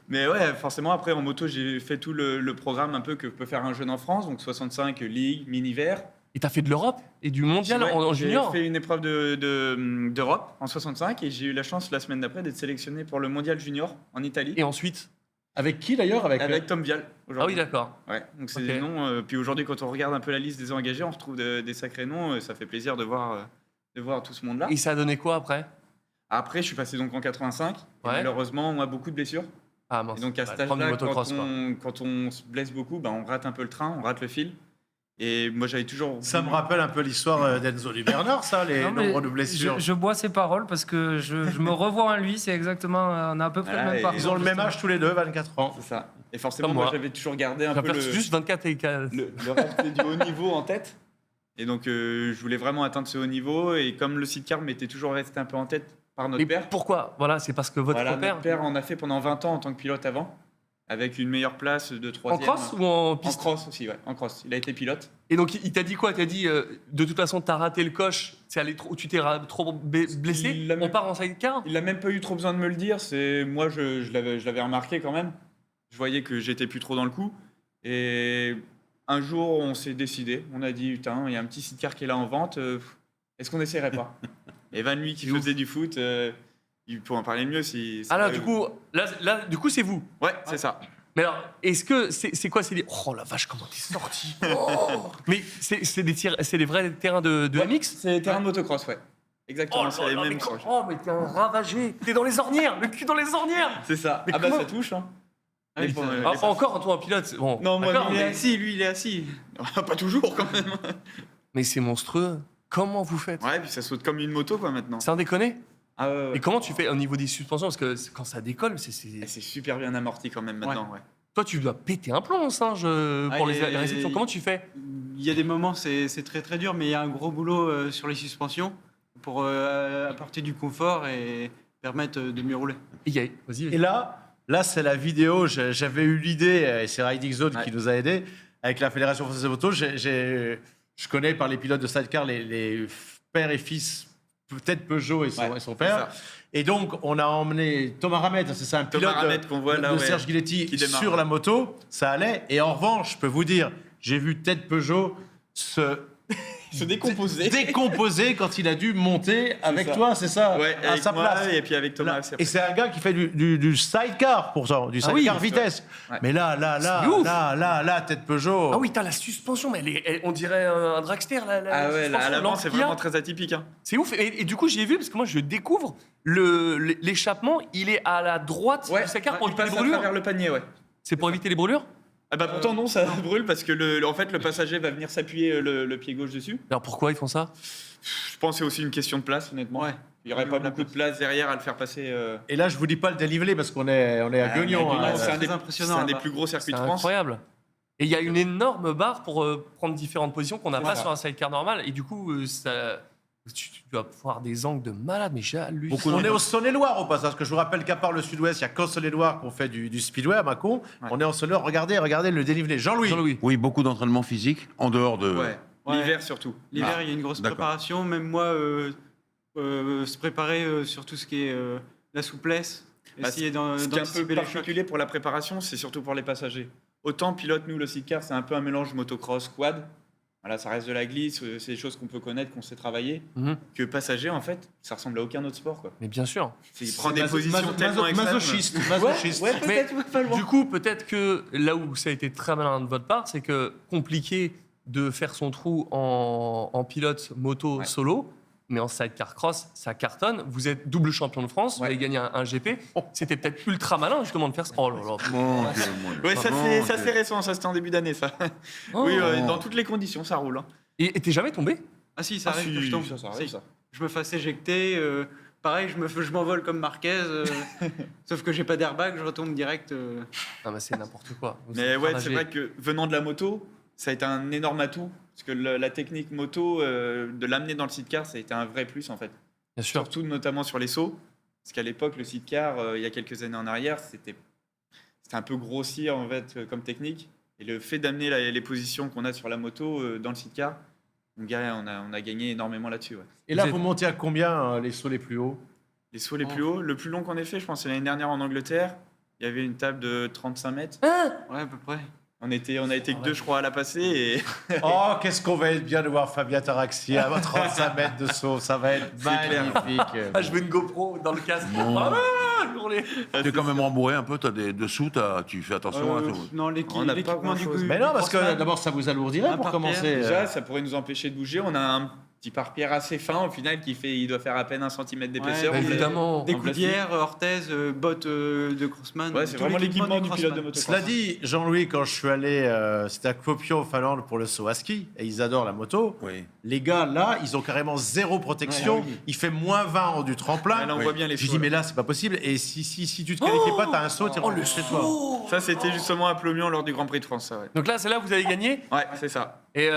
Mais ouais, forcément, après, en moto, j'ai fait tout le programme un peu que peut faire un jeune en France. Donc 65, Ligue, Mini-Vert. Et t'as fait de l'Europe et du mondial en junior? J'ai fait une épreuve d'Europe en 65 et j'ai eu la chance, la semaine d'après, d'être sélectionné pour le mondial junior en Italie. Et ensuite? Avec qui d'ailleurs Avec Tom Vial. Ah oui, d'accord. Ouais, donc c'est Ok. des noms. Puis aujourd'hui, quand on regarde un peu la liste des engagés, on retrouve des sacrés noms. Ça fait plaisir de voir tout ce monde-là. Et ça a donné quoi après? Après, je suis passé donc en 85. Et Ouais. malheureusement, on a beaucoup de blessures. Ah mince. Et donc à Bah, cet le problème âge-là, du motocross, quoi. quand on se blesse beaucoup, on rate un peu le train, on rate le fil. Et moi, j'avais toujours. Ça me rappelle un peu l'histoire d'Enzo Duberner, ça, les Non, mais nombres de blessures. je bois ses paroles parce que je me revois en lui. C'est exactement. On a à peu près Voilà, le même et parcours. Ils ont le même âge tous les deux, 24 ans. C'est ça. Et forcément, Comme moi, moi. j'avais toujours gardé un peu J'aperçois juste 24 et 4. le reste du haut niveau en tête. Et donc, je voulais vraiment atteindre ce haut niveau. Et comme le sidecar m'était toujours resté un peu en tête par notre Mais père. pourquoi? Voilà, c'est parce que votre Voilà, père. notre père en a fait pendant 20 ans en tant que pilote avant, avec une meilleure place de En troisième. cross ou en En piste? cross aussi, ouais, en cross. Il a été pilote. Et donc, il t'a dit quoi? Il t'a dit, de toute façon, t'as raté le coche, c'est allé trop, tu t'es trop blessé, Il l'a on même- part en sidecar? Il n'a même pas eu trop besoin de me le dire. Moi, je l'avais remarqué quand même. Je voyais que j'étais plus trop dans le coup. Et un jour, on s'est décidé. On a dit, putain, il y a un petit sidecar qui est là en vente. Est-ce qu'on n'essaierait pas? Et Van, lui, qui faisait du foot, il peut en parler mieux si. Ah là, du coup, du coup, c'est vous. Ouais, c'est ça. Mais alors, est-ce que c'est quoi? C'est des... Oh la vache, comment t'es sorti? Oh mais c'est des vrais terrains de Ouais, MX? C'est des terrains de motocross, ouais. Exactement, Oh c'est là les là, mêmes mais croches. oh, mais t'es un ravagé. T'es dans les ornières, le cul dans les ornières. C'est ça. Mais Ah bah comment- ça touche, hein. Ah oui, Les- ça- les- Enfin, encore, toi, en pilote, c'est bon. Non, moi, d'accord, Il est mais, assis, lui, il est assis. Pas toujours quand même. mais c'est monstrueux. Comment vous faites? Ouais, puis ça saute comme une moto quoi maintenant. C'est un déconné? Ah ouais, ouais. Et comment tu fais au niveau des suspensions? Parce que quand ça décolle, Et c'est super bien amorti quand même maintenant, ouais. toi, tu dois péter un plomb, singe, pour les réceptions. Comment tu fais? Il y a des moments, c'est très très dur, mais il y a un gros boulot sur les suspensions pour apporter du confort et permettre de mieux rouler. Vas-y. Et là c'est la vidéo. J'avais eu l'idée, et c'est Riding Zone qui nous a aidés, avec la Fédération Française de Moto. Je connais par les pilotes de sidecar les pères et fils, peut-être Peugeot et son père. Et donc, on a emmené Thomas Ramet, c'est ça, un Thomas pilote Ramet qu'on voit là, de ouais, Serge Guiletti qui démarre. sur la moto. Ça allait. Et en revanche, je peux vous dire, j'ai vu Ted Peugeot se décomposer quand il a dû monter avec ça. toi, c'est ça, Ouais, à avec sa moi, place. et puis avec Thomas. Là, c'est et c'est un gars qui fait du sidecar, pourtant, du Ah oui, sidecar c'est vitesse. Ouais. Mais là, C'est ouf. Ted Peugeot. Ah oui, t'as la suspension, mais on dirait un dragster. Ah ouais, là, à l'avant, c'est l'Amplia. vraiment très atypique. Hein. C'est ouf. Et du coup, j'ai vu, parce que moi, je découvre l'échappement, il est à la droite du sidecar pour il éviter les passe à brûlures. travers le panier, ouais. C'est pour éviter les brûlures? Ah bah pourtant non, ça brûle parce que en fait le passager va venir s'appuyer le pied gauche dessus. Alors pourquoi ils font ça? Je pense que c'est aussi une question de place, honnêtement. Ouais. Il n'y aurait pas beaucoup de place derrière à le faire passer. Et là, je vous dis pas le dénivelé parce qu'on est à Guignon. Guignon, hein. c'est un des, impressionnant, c'est un des là-bas. plus gros circuits C'est de France. incroyable. Et il y a une énorme barre pour prendre différentes positions qu'on n'a C'est pas ça. sur un sidecar normal. Et du coup, tu dois avoir des angles de malade, mais j'ai halluciné. On est au Saône-et-Loire au passage, parce que je vous rappelle qu'à part le sud-ouest, il n'y a qu'au Saône-et-Loire qu'on fait du speedway à Mâcon. Ouais. On est en Saône-et-Loire, regardez le dénivelé. Jean-Louis. Jean-Louis. Oui, beaucoup d'entraînement physique en dehors de. Ouais. Ouais. L'hiver surtout. L'hiver, il y a une grosse d'accord. préparation. Même moi, se préparer sur tout ce qui est la souplesse. Bah, Essayer Ce qui est un peu d'anticiper les chocs. particulier pour la préparation, c'est surtout pour les passagers. Autant pilote, nous, le sidecar, c'est un peu un mélange motocross quad. Voilà, ça reste de la glisse, c'est des choses qu'on peut connaître, qu'on sait travailler. Mhm. Que passager, en fait, ça ressemble à aucun autre sport. Quoi. Mais bien sûr. Il prend des positions tellement extrêmes. Masochiste. Ouais, Mais peut-être, pas loin. du coup, peut-être que là où ça a été très malin de votre part, c'est que compliqué de faire son trou en pilote moto Ouais. solo, mais en sidecar cross, ça cartonne. Vous êtes double champion de France, vous Ouais. avez gagné un GP. C'était peut-être ultra malin justement de faire ça. Oh là là. Mon Dieu, mon Dieu. Ouais, ça Mon c'est Dieu. récent, ça c'était en début d'année, ça. Oh. Oui, dans toutes les conditions, ça roule. Hein. Et t'es jamais tombé? Ah si, ça Ah, arrive si, que je tombe. ça arrive, Si. ça. Je me fasse éjecter. Pareil, je m'envole comme Marquez. Sauf que j'ai pas d'airbag, je retombe direct. Non, mais c'est n'importe quoi. Vous Mais êtes ouais, ravagé. c'est vrai que venant de la moto, ça a été un énorme atout. Parce que la technique moto, de l'amener dans le sidecar, ça a été un vrai plus en fait. Bien sûr. Surtout notamment sur les sauts. Parce qu'à l'époque, le sidecar, il y a quelques années en arrière, c'était un peu grossi en fait comme technique. Et le fait d'amener les positions qu'on a sur la moto dans le sidecar, on a gagné énormément là-dessus. Ouais. Et là, Vous vous montez à combien les sauts les plus hauts? Les sauts les plus hauts, le plus long qu'on ait fait, je pense, c'est l'année dernière en Angleterre. Il y avait une table de 35 mètres. Ouais, à peu près. On a été que deux, je crois, à la passer. Et Oh, qu'est-ce qu'on va être bien de voir Fabien Taraxi à 35 mètres de saut. Ça va être clair. magnifique. Ah, je veux une GoPro dans le casque. Mon- Ah, pour les. T'es quand même rembourré un peu, t'as des dessous, tu fais attention à tout. Non, On n'a pas l'équipement du coup. Mais non, parce que d'abord, ça vous alourdirait Un pour parterre, commencer. Déjà, ça pourrait nous empêcher de bouger. On a un petit pare-pierre assez fin au final il doit faire à peine 1 centimètre d'épaisseur. Bah, On est- évidemment. Des en plastique. coudières, orthèses, bottes de crossman. Ouais, c'est tout vraiment l'équipement du crossman. pilote de motocross. Cela dit, Jean-Louis, quand je suis allé, c'était à Kuopio, en Finlande, pour le saut à ski, et ils adorent la moto. Oui. Les gars, là, ils ont carrément zéro protection. Ouais, oui. Il fait -20 en du tremplin. Ouais, là, on voit bien les J'ai sauts, dit, là. mais là, c'est pas possible. Et si tu te qualifies pas, t'as un saut, t'es rentré chez toi. Ça, c'était justement à Plomion lors du Grand Prix de France. Ça, ouais. Donc là, c'est là que vous avez gagné. Ouais, c'est ça. Et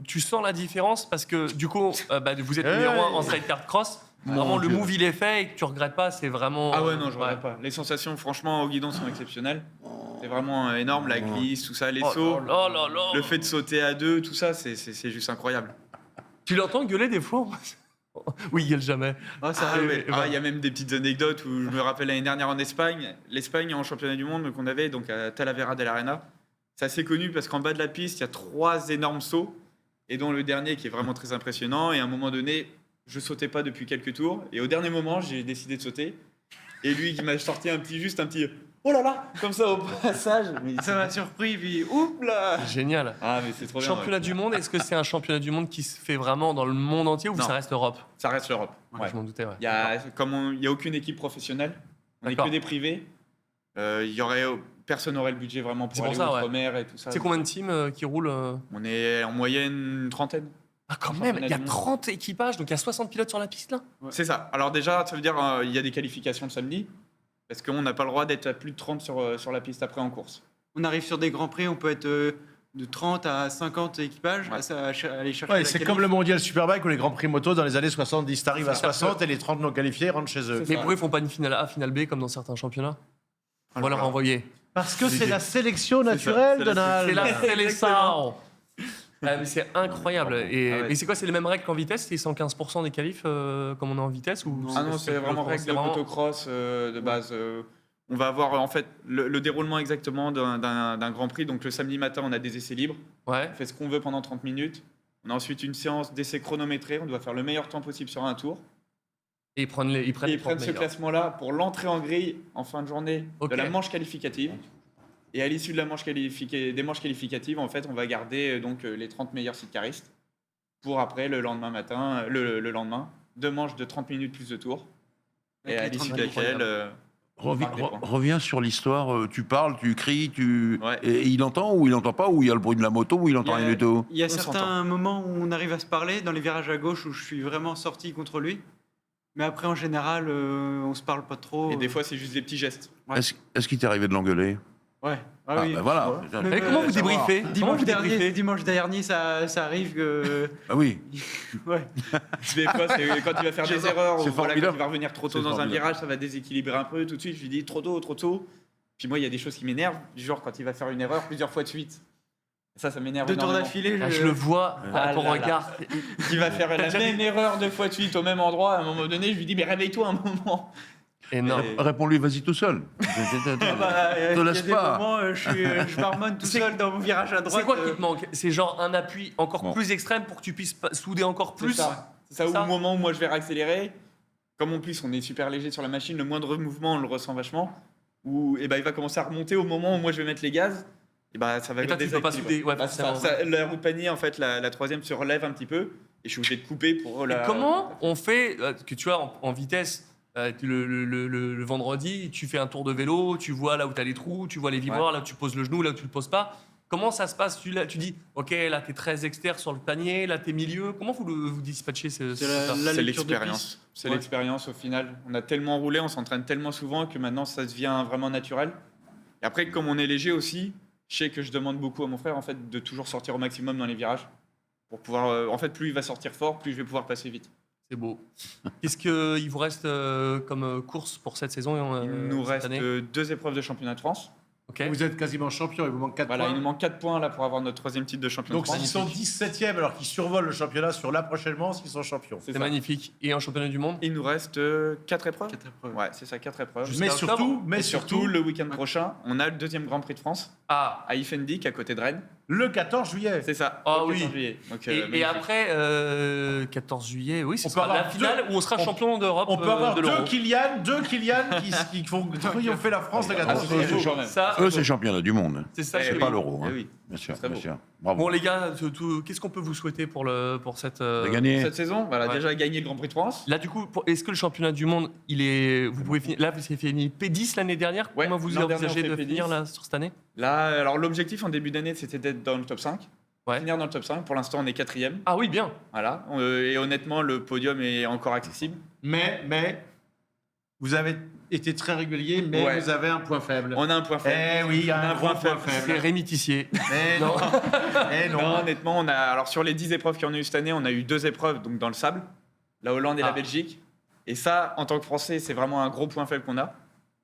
tu sens la différence parce que du coup, vous êtes numéro 1 en straight card cross. Vraiment, le Dieu. move il est fait et que tu regrettes pas, c'est vraiment. Ah ouais, non, je regrette pas. Les sensations, franchement, au guidon sont exceptionnelles. C'est vraiment énorme, la glisse, tout ça, les sauts. Oh là là. Le fait de sauter à deux, tout ça, c'est juste incroyable. Tu l'entends gueuler des fois. Oui, il gueule jamais. Ah, ça Ah arrive. ouais. Ah, il y a même des petites anecdotes où je me rappelle l'année dernière en Espagne, l'Espagne en championnat du monde qu'on avait donc à Talavera de l'Arena. C'est assez connu parce qu'en bas de la piste, il y a 3 énormes sauts et dont le dernier qui est vraiment très impressionnant. Et à un moment donné, je sautais pas depuis quelques tours et au dernier moment, j'ai décidé de sauter. Et lui qui m'a sorti juste un petit oh là là comme ça au passage. Mais Ça m'a surpris, puis oups là. Génial. Ah mais c'est trop bien. Championnat ouais. du monde, est-ce que c'est un championnat du monde qui se fait vraiment dans le monde entier ou Non. ça reste Europe? Ça reste l'Europe. Ouais. Je m'en doutais, ouais. Il y a il y a aucune équipe professionnelle. On n'est D'accord. que des privés. Personne n'aurait le budget vraiment C'est pour pour aller ça, ouais. outre-mer et tout ça. C'est combien de teams qui roulent On est en moyenne une trentaine. Ah, quand Championnat même, il y a du monde. 30 équipages, donc il y a 60 pilotes sur la piste là. C'est ça. Alors déjà, ça veut dire il y a des qualifications le samedi, parce qu'on n'a pas le droit d'être à plus de 30 sur la piste après en course. On arrive sur des grands prix, on peut être de 30 à 50 équipages Ouais. à aller chercher Ouais, la c'est qualif. comme le mondial Superbike ou les Grands Prix moto dans les années 70. T'arrives à C'est ça. 60 et les 30 non qualifiés rentrent chez eux. Mais pourquoi ils font pas une finale A, finale B comme dans certains championnats? On va Alors, leur envoyer. Parce que c'est la sélection ça, naturelle, c'est la Donald. C'est la Exactement. sélection. Mais c'est incroyable. Et, Ah ouais. et c'est quoi? C'est les mêmes règles qu'en vitesse? C'est 115% des qualifs comme on est en vitesse ou Ah non, c'est vraiment règle de motocross de base. On va avoir en fait le déroulement exactement d'un Grand Prix. Donc le samedi matin, on a des essais libres. Ouais. On fait ce qu'on veut pendant 30 minutes. On a ensuite une séance d'essais chronométrés. On doit faire le meilleur temps possible sur un tour. Et ils prennent les Et ils prennent 30 ce meilleurs. classement-là pour l'entrée en grille en fin de journée Ok. de la manche qualificative. Et à l'issue de la des manches qualificatives, en fait, on va garder donc les 30 meilleurs sidecaristes pour après le lendemain matin, le lendemain, 2 manches de 30 minutes plus de tours. Et Avec à les l'issue 30 desquelles Reviens sur l'histoire, tu parles, tu cries, Ouais. et il entend ou il entend pas, ou il y a le bruit de la moto, ou il entend Il y a- rien du tout. Il y a On certains s'entend. moments où on arrive à se parler, dans les virages à gauche où je suis vraiment sorti contre lui. Mais après, en général, on se parle pas trop. et des fois, c'est juste des petits gestes. Ouais. Est-ce qu'il t'est arrivé de l'engueuler? Ouais. Ah, Ah, oui. ben voilà. Même, Et comment vous débriefez? Comment Dimanche vous dernier, débriefez ça arrive que. Ah oui. Ouais. Des fois, c'est quand il va faire des erreurs, c'est ou voilà, quand formidable. il va revenir trop tôt C'est dans un formidable. virage, ça va déséquilibrer un peu. Tout de suite, je lui dis trop tôt, trop tôt. Puis moi, il y a des choses qui m'énervent, du genre quand il va faire une erreur plusieurs fois de suite. Ça m'énerve 2 tours énormément. d'affilée. Ah, je le vois à Ah ton là là. regard. Qui va faire la même erreur 2 fois de suite au même endroit. À un moment donné, je lui dis mais réveille-toi un moment. Énorme. Et- Réponds-lui, vas-y tout seul. Ah bah, Te il y a laisse des pas. moments, je marmonne tout C'est- seul dans mon virage à droite. C'est quoi qui te manque? C'est genre un appui encore Bon. plus extrême pour que tu puisses souder encore C'est plus? ça. C'est ça, Ça. au moment où moi je vais réaccélérer, comme en plus on est super léger sur la machine, le moindre mouvement on le ressent vachement. Où il va commencer à remonter au moment où moi je vais mettre les gaz. Et ça va Et toi, tu peux pas déséquilibrer. souder, ouais, Bah, c'est ça. forcément. La roue de panier, en fait, la troisième se relève un petit peu. Et je suis obligé de couper pour Et la. comment on fait que tu vois en vitesse le vendredi, tu fais un tour de vélo, tu vois là où tu as les trous, tu vois les vibreurs, là où tu poses le genou, là où tu le poses pas. Comment ça se passe? Tu dis, ok, là tu es très externe sur le panier, là tu es milieu. Comment vous dispatchez ça? C'est C'est la lecture de l'expérience. piste. C'est Ouais. l'expérience au final. On a tellement roulé, on s'entraîne tellement souvent que maintenant ça devient vraiment naturel. Et après, comme on est léger aussi, je sais que je demande beaucoup à mon frère en fait de toujours sortir au maximum dans les virages pour pouvoir. En fait, plus il va sortir fort, plus je vais pouvoir passer vite. C'est beau. Qu'est-ce qu'il vous reste comme course pour cette saison? Il nous cette reste année 2 épreuves de championnat de France. Ok. Vous êtes quasiment champion, il vous manque 4 Voilà, il points. nous manque 4 points là pour avoir notre 3e titre de champion Donc de France. s'ils sont 17e alors qu'ils survolent le championnat sur là prochainement, s'ils sont champions. C'est C'est ça. magnifique. Et un championnat du monde? Il nous reste 4 épreuves. 4 épreuves. Ouais, c'est ça, 4 épreuves. Jusqu'à Mais octobre. surtout, Et surtout, le week-end prochain, on a le 2e Grand Prix de France Ah, à Ifendik, à côté de Rennes. le 14 juillet. C'est ça. Ah le oui. 14 juillet. Donc, Et magnifique. après, 14 juillet, oui, ce On peut sera la avoir finale où on sera champion d'Europe On peut avoir de l'Euro. deux Kylian qui ont fait la France le 14 Ah, juillet. Ça, Eux, c'est championnat du monde. c'est ça. C'est oui. pas l'euro. Eh Hein. oui. Bien sûr, Très bien beau. sûr. Bravo. Bon les gars, qu'est-ce qu'on peut vous souhaiter pour cette De gagner. Cette saison, voilà, Ouais. déjà gagné le Grand Prix de France. Là du coup, est-ce que le championnat du monde, vous pouvez finir là, vous avez fini P10 l'année dernière. Ouais, Comment vous l'an dernier, envisagez on de fait finir P10. là sur cette année? Là, alors l'objectif en début d'année, c'était d'être dans le top 5. Ouais. Finir dans le top 5. Pour l'instant, on est 4e. Ah oui, bien. Voilà. Et honnêtement, le podium est encore accessible. Mais, vous avez été très régulier, mais Ouais. vous avez un point faible. On a un point faible. Eh oui, il y a un point gros point C'est faible. Rémi Tissier. Mais non. Eh non. Non, honnêtement, alors sur les 10 épreuves qu'on a eu cette année, on a eu 2 épreuves donc dans le sable, la Hollande et la Ah. Belgique. Et ça, en tant que Français, c'est vraiment un gros point faible qu'on a.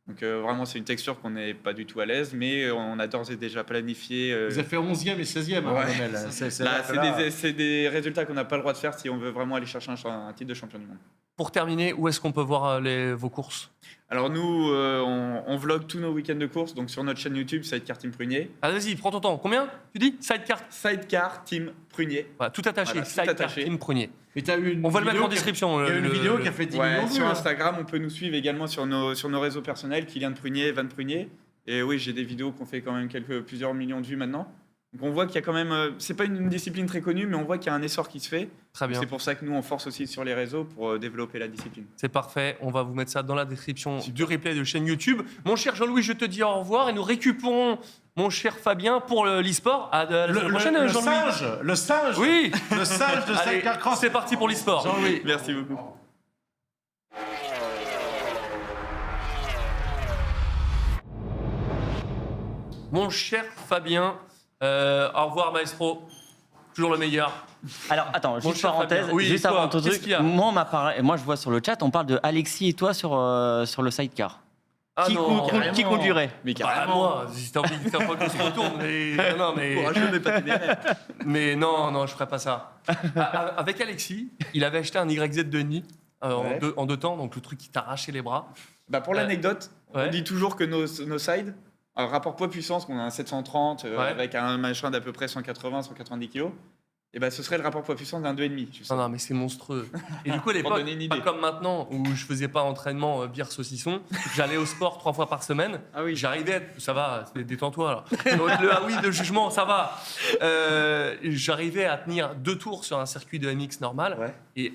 Donc vraiment, c'est une texture qu'on n'est pas du tout à l'aise, mais on a d'ores et déjà planifié. Vous avez fait 11e et 16e, hein, Ouais. Lionel. Là, c'est des résultats qu'on n'a pas le droit de faire si on veut vraiment aller chercher un titre de champion du monde. Pour terminer, où est-ce qu'on peut voir vos courses? Alors nous, on vlog tous nos week-ends de course, donc sur notre chaîne YouTube, Sidecar Team Prunier. Ah, vas-y, prends ton temps. Combien tu dis? Sidecar. Sidecar Team Prunier. Voilà, tout attaché. Voilà, tout Sidecar attaché. Team Premier. Et t'as eu une On va le mettre vidéo en description. Il y a une vidéo qui a fait 10 millions de vues. Sur hein. Instagram, on peut nous suivre également sur nos réseaux personnels, Kylian Prunier, Van Prunier. Et oui, j'ai des vidéos qui ont fait quand même plusieurs millions de vues maintenant. Donc on voit qu'il y a quand même, c'est pas une discipline très connue, mais on voit qu'il y a un essor qui se fait. Très bien. C'est pour ça que nous on force aussi sur les réseaux pour développer la discipline. C'est parfait. On va vous mettre ça dans la description du replay de chaîne YouTube. Mon cher Jean-Louis, je te dis au revoir et nous récupérons mon cher Fabien pour l'e-sport. À la semaine prochaine, le Jean-Louis. singe, le singe, Oui. le singe de Allez, Sidecar Cross. c'est parti pour l'e-sport. Jean-Louis. Merci beaucoup. Mon cher Fabien, au revoir Maestro. Toujours le meilleur. Alors, attends, Mon juste cher parenthèse, Fabien. Oui, juste quoi avant ton Qu'est-ce truc. qu'il y a Moi, je vois sur le chat, on parle de Alexis et toi sur le sidecar. Ah non, Qui conduirait? Mais Bah, carrément. moi, si t'as envie qu'on se retourne, mais non, mais Courageux, mais pas téméraire. mais non, je ferais pas ça. Avec Alexis, il avait acheté un YZ de Denis Ouais. en deux temps, donc le truc qui t'arrachait les bras. Bah pour l'anecdote, ouais. on dit toujours que nos sides, un rapport poids-puissance, qu'on a un 730 Ouais. avec un machin d'à peu près 180-190 kg, et ben ce serait le rapport poids-puissance d'un 2,5. tu sais. Non, mais c'est monstrueux. Et du coup, à Pour l'époque, donner une pas idée. comme maintenant, où je faisais pas entraînement bière saucisson, j'allais au sport 3 fois par semaine. Ah oui. J'arrivais, ça va, détends-toi là. Donc, ah oui, de jugement, ça va. J'arrivais à tenir 2 tours sur un circuit de MX normal. Ouais. Et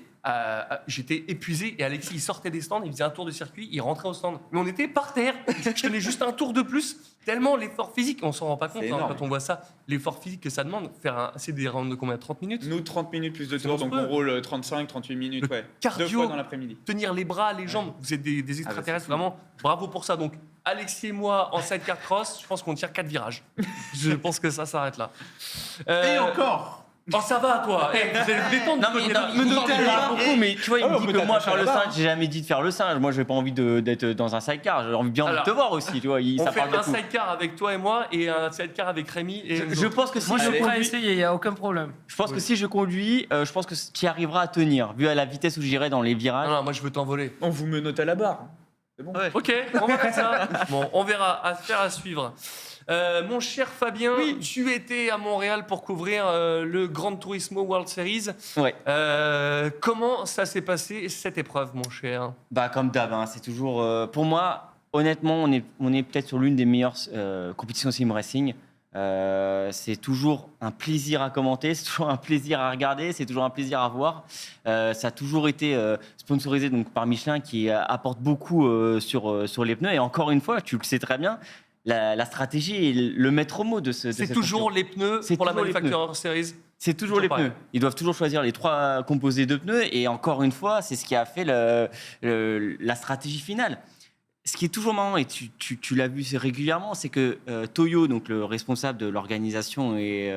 j'étais épuisé. Et Alexis, il sortait des stands, il faisait un tour de circuit, il rentrait au stand. Mais on était par terre. Je tenais juste un tour de plus. Tellement l'effort physique, on s'en rend pas compte C'est hein, énorme. quand on voit ça. L'effort physique que ça demande, c'est des rounds de combien? 30 minutes? Nous, 30 minutes plus de C'est tours, donc monstrueux. on roule 35-38 minutes, Le ouais. cardio. 2 fois dans l'après-midi. Tenir les bras, les jambes, vous êtes des extraterrestres, c'est fou. vraiment, bravo pour ça. Donc, Alexis et moi, en sidecar cross, je pense qu'on tire 4 virages. Je pense que ça s'arrête là. Et encore. Oh, ça va, toi. Vous allez vous détendre. Non, mais il parle beaucoup, mais tu vois, il Ah, me on dit peut que moi, t'attacher faire le là-bas, singe, j'ai jamais dit de faire le singe. Moi, j'ai pas envie d'être dans un sidecar. J'ai envie bien Alors, de te voir aussi, tu vois. On Ça fait parle un beaucoup. sidecar avec toi et moi et un sidecar avec Rémi et Je pense que si Moi, je je suis prêt à conduis, essayer, il n'y a aucun problème. je pense que si je conduis, je pense que tu arriveras à tenir, vu à la vitesse où j'irai dans les virages. Non, moi, je veux t'envoler. On vous menote à la barre. C'est bon. Ok, on va faire ça. Bon, on verra. Affaire à suivre. Mon cher Fabien, tu étais à Montréal pour couvrir le Gran Turismo World Series. Ouais. Comment ça s'est passé cette épreuve, mon cher? Bah comme d'hab, hein, c'est toujours. Pour moi, honnêtement, on est peut-être sur l'une des meilleures compétitions sim racing. C'est toujours un plaisir à commenter, c'est toujours un plaisir à regarder, c'est toujours un plaisir à voir. Ça a toujours été sponsorisé donc par Michelin qui apporte beaucoup sur les pneus. Et encore une fois, tu le sais très bien, la stratégie est le maître mot de C'est cette toujours voiture. les pneus C'est pour la toujours les Manufacturer Series. C'est toujours les pareil. pneus. Ils doivent toujours choisir les 3 composés de pneus. Et encore une fois, c'est ce qui a fait la stratégie finale. Ce qui est toujours marrant, et tu l'as vu régulièrement, c'est que Toyo, donc le responsable de l'organisation et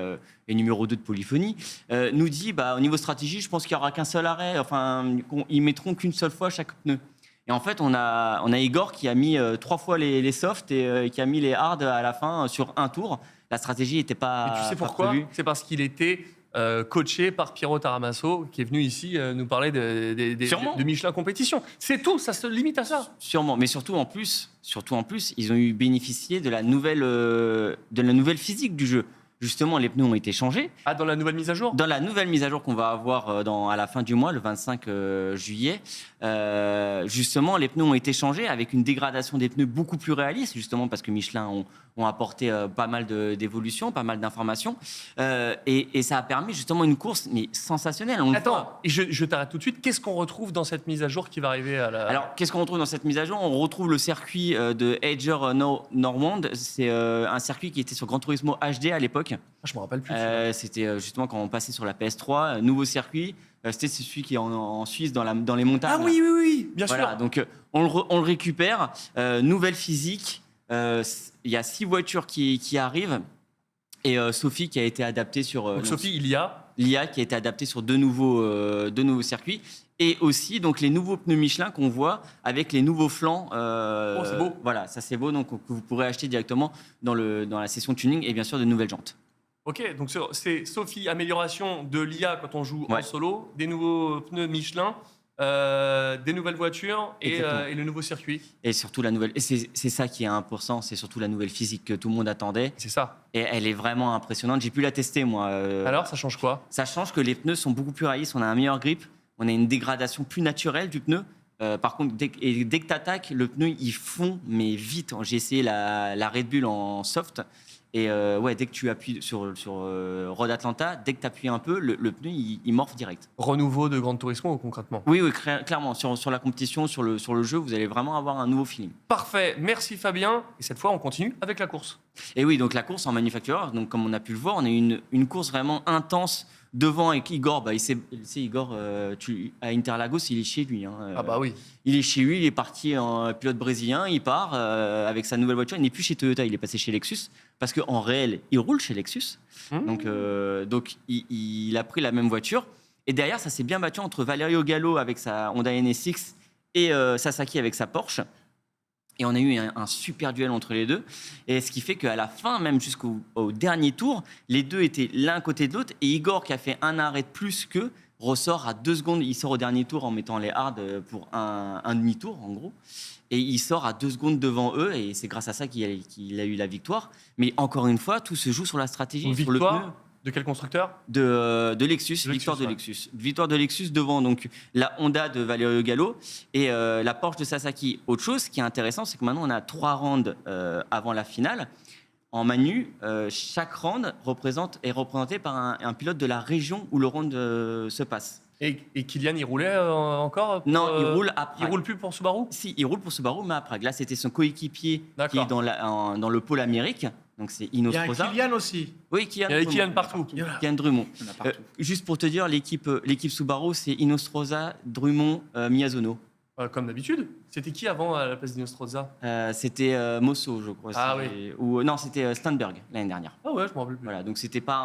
numéro 2 de Polyphonie, nous dit au niveau stratégie, je pense qu'il n'y aura qu'un seul arrêt. Enfin, ils mettront qu'une seule fois chaque pneu. Et en fait, on a Igor qui a mis 3 fois les softs et qui a mis les hard à la fin sur un tour. La stratégie n'était pas. Et tu sais pas pourquoi? prévue. C'est parce qu'il était coaché par Piero Taramasso, qui est venu ici nous parler Sûrement. de Michelin Compétition. C'est tout, ça se limite à ça. Sûrement, mais surtout en plus, ils ont eu bénéficié de la nouvelle physique du jeu. justement, les pneus ont été changés. Ah, dans la nouvelle mise à jour? Dans la nouvelle mise à jour qu'on va avoir à la fin du mois, le 25 juillet, justement, les pneus ont été changés avec une dégradation des pneus beaucoup plus réaliste, justement parce que Michelin ont apporté pas mal d'évolutions, pas mal d'informations. Et ça a permis justement une course mais sensationnelle. Attends, je t'arrête tout de suite. Qu'est-ce qu'on retrouve dans cette mise à jour qui va arriver à la... Alors, qu'est-ce qu'on retrouve dans cette mise à jour? On retrouve le circuit de Edger Normand. C'est un circuit qui était sur Gran Turismo HD à l'époque. Ah, je me rappelle plus. C'était justement quand on passait sur la PS3, nouveau circuit. C'était celui qui est en Suisse, dans les montagnes. Ah oui, bien sûr. Donc on le récupère. Nouvelle physique. Il y a 6 voitures qui arrivent. Et Sophie qui a été adaptée sur... donc Sophie, l'IA qui a été adaptée sur deux nouveaux circuits. Et aussi donc les nouveaux pneus Michelin qu'on voit avec les nouveaux flancs. C'est beau. Voilà, ça c'est beau. Donc que vous pourrez acheter directement dans la session tuning et bien sûr de nouvelles jantes. Ok, donc c'est Sophie, amélioration de l'IA quand on joue en solo, des nouveaux pneus Michelin, des nouvelles voitures et le nouveau circuit. Et surtout la nouvelle. Et c'est ça qui est 1%, c'est surtout la nouvelle physique que tout le monde attendait. C'est ça. Et elle est vraiment impressionnante. J'ai pu la tester moi. Alors, ça change quoi? Ça change que les pneus sont beaucoup plus réalistes, on a un meilleur grip, on a une dégradation plus naturelle du pneu. Par contre, dès que tu attaques, le pneu il fond, mais vite. J'ai essayé la Red Bull en soft. Et dès que tu appuies sur Road Atlanta, dès que tu appuies un peu, le pneu, il morphe direct. Renouveau de Gran Turismo, concrètement? Oui, clairement. Sur la compétition, sur le jeu, vous allez vraiment avoir un nouveau feeling. Parfait, merci Fabien. Et cette fois, on continue avec la course. Et oui, donc la course en manufactureur, donc comme on a pu le voir, on a eu une course vraiment intense devant avec Igor. Igor, à Interlagos, il est chez lui. Ah bah oui. Il est chez lui, il est parti en pilote brésilien, il part avec sa nouvelle voiture. Il n'est plus chez Toyota, il est passé chez Lexus. Parce qu'en réel, il roule chez Lexus. Donc il a pris la même voiture. Et derrière, ça s'est bien battu entre Valerio Gallo avec sa Honda NSX et Sasaki avec sa Porsche. Et on a eu un super duel entre les deux. Et ce qui fait qu'à la fin, même jusqu'au dernier tour, les deux étaient l'un côté de l'autre. Et Igor, qui a fait un arrêt de plus qu'eux, ressort à 2 secondes. Il sort au dernier tour en mettant les hards pour un demi-tour, en gros. Et il sort à 2 secondes devant eux. Et c'est grâce à ça qu'il a eu la victoire. Mais encore une fois, tout se joue sur la stratégie, sur le pneu. De quel constructeur? De Lexus, victoire de Lexus. Victoire de Lexus devant donc la Honda de Valerio Gallo et la Porsche de Sasaki. Autre chose qui est intéressant, c'est que maintenant on a 3 rounds avant la finale. En manu, chaque round est représenté par un pilote de la région où le round se passe. Et Kylian, il roulait encore Non, il roule à Prague. Il roule plus pour Subaru? Si, il roule pour Subaru, mais à Prague. Là, c'était son coéquipier qui est dans le pôle Amérique. Donc c'est Inostroza. Il y a Kylian aussi. Oui, Kylian. Il y a Kylian partout. Kylian Drummond. Juste pour te dire, l'équipe Subaru, c'est Inostroza, Drummond, Miyazono. Comme d'habitude. C'était qui avant à la place d'Inostroza? C'était Mosso, je crois. Ah oui. Non, c'était Steinberg l'année dernière. Ah ouais, je me rappelle plus. Voilà, donc c'était pas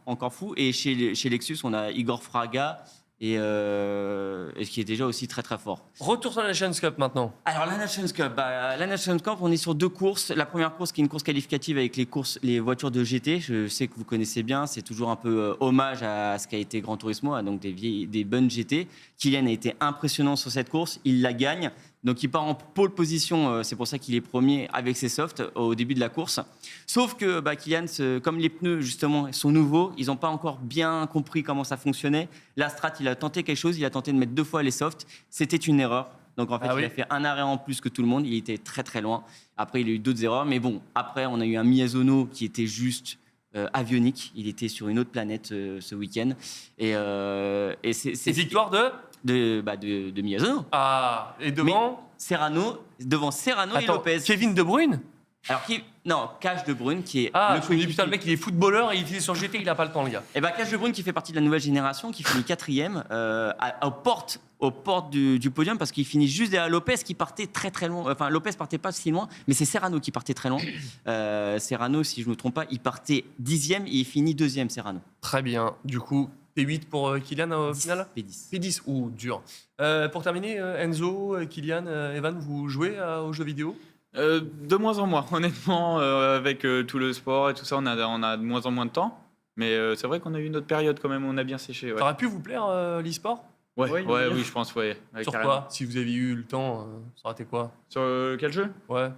encore fou. Et chez Lexus, on a Igor Fraga. Et ce qui est déjà aussi très très fort. Retour sur la Nations Cup maintenant. Alors la Nations Cup, on est sur 2 courses. La première course qui est une course qualificative avec les voitures de GT. Je sais que vous connaissez bien, c'est toujours un peu hommage à ce qu'a été Gran Turismo, donc des bonnes GT. Kylian a été impressionnant sur cette course, il la gagne. Donc il part en pole position, c'est pour ça qu'il est premier avec ses softs au début de la course. Sauf que Kylian, comme les pneus justement sont nouveaux, ils n'ont pas encore bien compris comment ça fonctionnait. La Strat, il a tenté quelque chose, il a tenté de mettre 2 fois les softs. C'était une erreur. Donc en fait, il a fait un arrêt en plus que tout le monde. Il était très très loin. Après, il a eu d'autres erreurs. Mais bon, après, on a eu un Miyazono qui était juste avionique. Il était sur une autre planète ce week-end. Et c'est victoire de Miyazono. Ah, et devant Serrano et Lopez. Kevin De Bruyne? Alors, Cash De Bruyne qui est. Je me dis, putain, le mec, il est footballeur et il est sur GT, il n'a pas le temps, les gars. Et Cash De Bruyne qui fait partie de la nouvelle génération, qui finit 4e aux portes du podium parce qu'il finit juste derrière Lopez qui partait très très loin. Enfin, Lopez partait pas si loin, mais c'est Serrano qui partait très loin. Serrano, si je ne me trompe pas, il partait 10e et il finit 2e, Serrano. Très bien. Du coup, P8 pour Kylian au final? P10. P10, dur. Pour terminer, Enzo, Kylian, Evan, vous jouez aux jeux vidéo? De moins en moins, honnêtement, avec tout le sport et tout ça, on a de moins en moins de temps. Mais c'est vrai qu'on a eu une autre période quand même, on a bien séché. Ouais. Ça aurait pu vous plaire l'e-sport? Oui, je pense, ouais. Sur quoi? Si vous aviez eu le temps, ça aurait été quoi? Sur quel jeu? Ouais.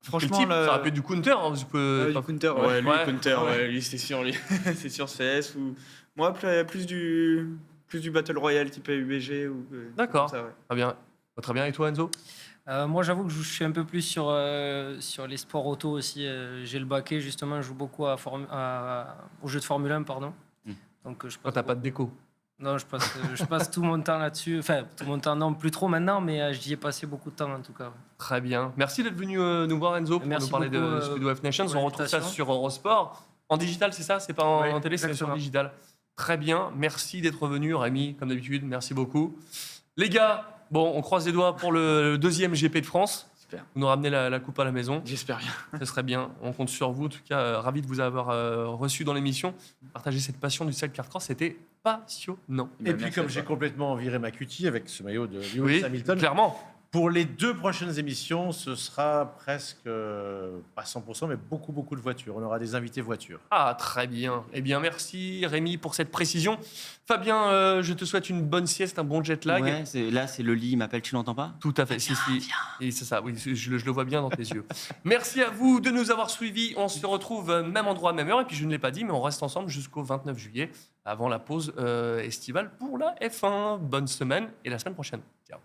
Franchement, type, ça aurait pu être du counter. Hein, du counter, ouais, lui, c'est sûr, c'est sûr CS ou moi plus du battle royale type UBG ou. D'accord. Ça, ouais. Très bien. Et toi, Enzo? Moi, j'avoue que je suis un peu plus sur les sports auto aussi. J'ai le baquet, justement, je joue beaucoup au jeu de Formule 1, pardon. Donc, T'as pas de déco? Non, je passe tout mon temps là-dessus. Enfin, tout mon temps, non, plus trop maintenant, mais j'y ai passé beaucoup de temps, en tout cas. Ouais. Très bien. Merci d'être venu nous voir, Enzo, pour nous parler de Speedway of Nations. On retrouve ça sur Eurosport. En digital, c'est ça? C'est pas en télé, c'est sur digital. Très bien. Merci d'être venu, Rémi, comme d'habitude. Merci beaucoup. Les gars, bon, on croise les doigts pour le deuxième GP de France. Super. Vous nous ramenez la coupe à la maison. J'espère bien. Ce serait bien. On compte sur vous. En tout cas, ravi de vous avoir reçu dans l'émission. Partager cette passion du cyclocross cross, c'était passionnant. Et puis, comme j'ai complètement viré ma cutie avec ce maillot de Lewis Hamilton, clairement. Pour les 2 prochaines émissions, ce sera presque, pas 100%, mais beaucoup de voitures. On aura des invités voitures. Ah, très bien. Eh bien, merci Rémi pour cette précision. Fabien, je te souhaite une bonne sieste, un bon jet lag. Ouais, là, c'est le lit, il m'appelle, tu l'entends pas? Tout à fait, si. Et c'est ça, oui, je le vois bien dans tes yeux. Merci à vous de nous avoir suivis. On se retrouve même endroit, même heure. Et puis, je ne l'ai pas dit, mais on reste ensemble jusqu'au 29 juillet, avant la pause estivale pour la F1. Bonne semaine et la semaine prochaine. Ciao.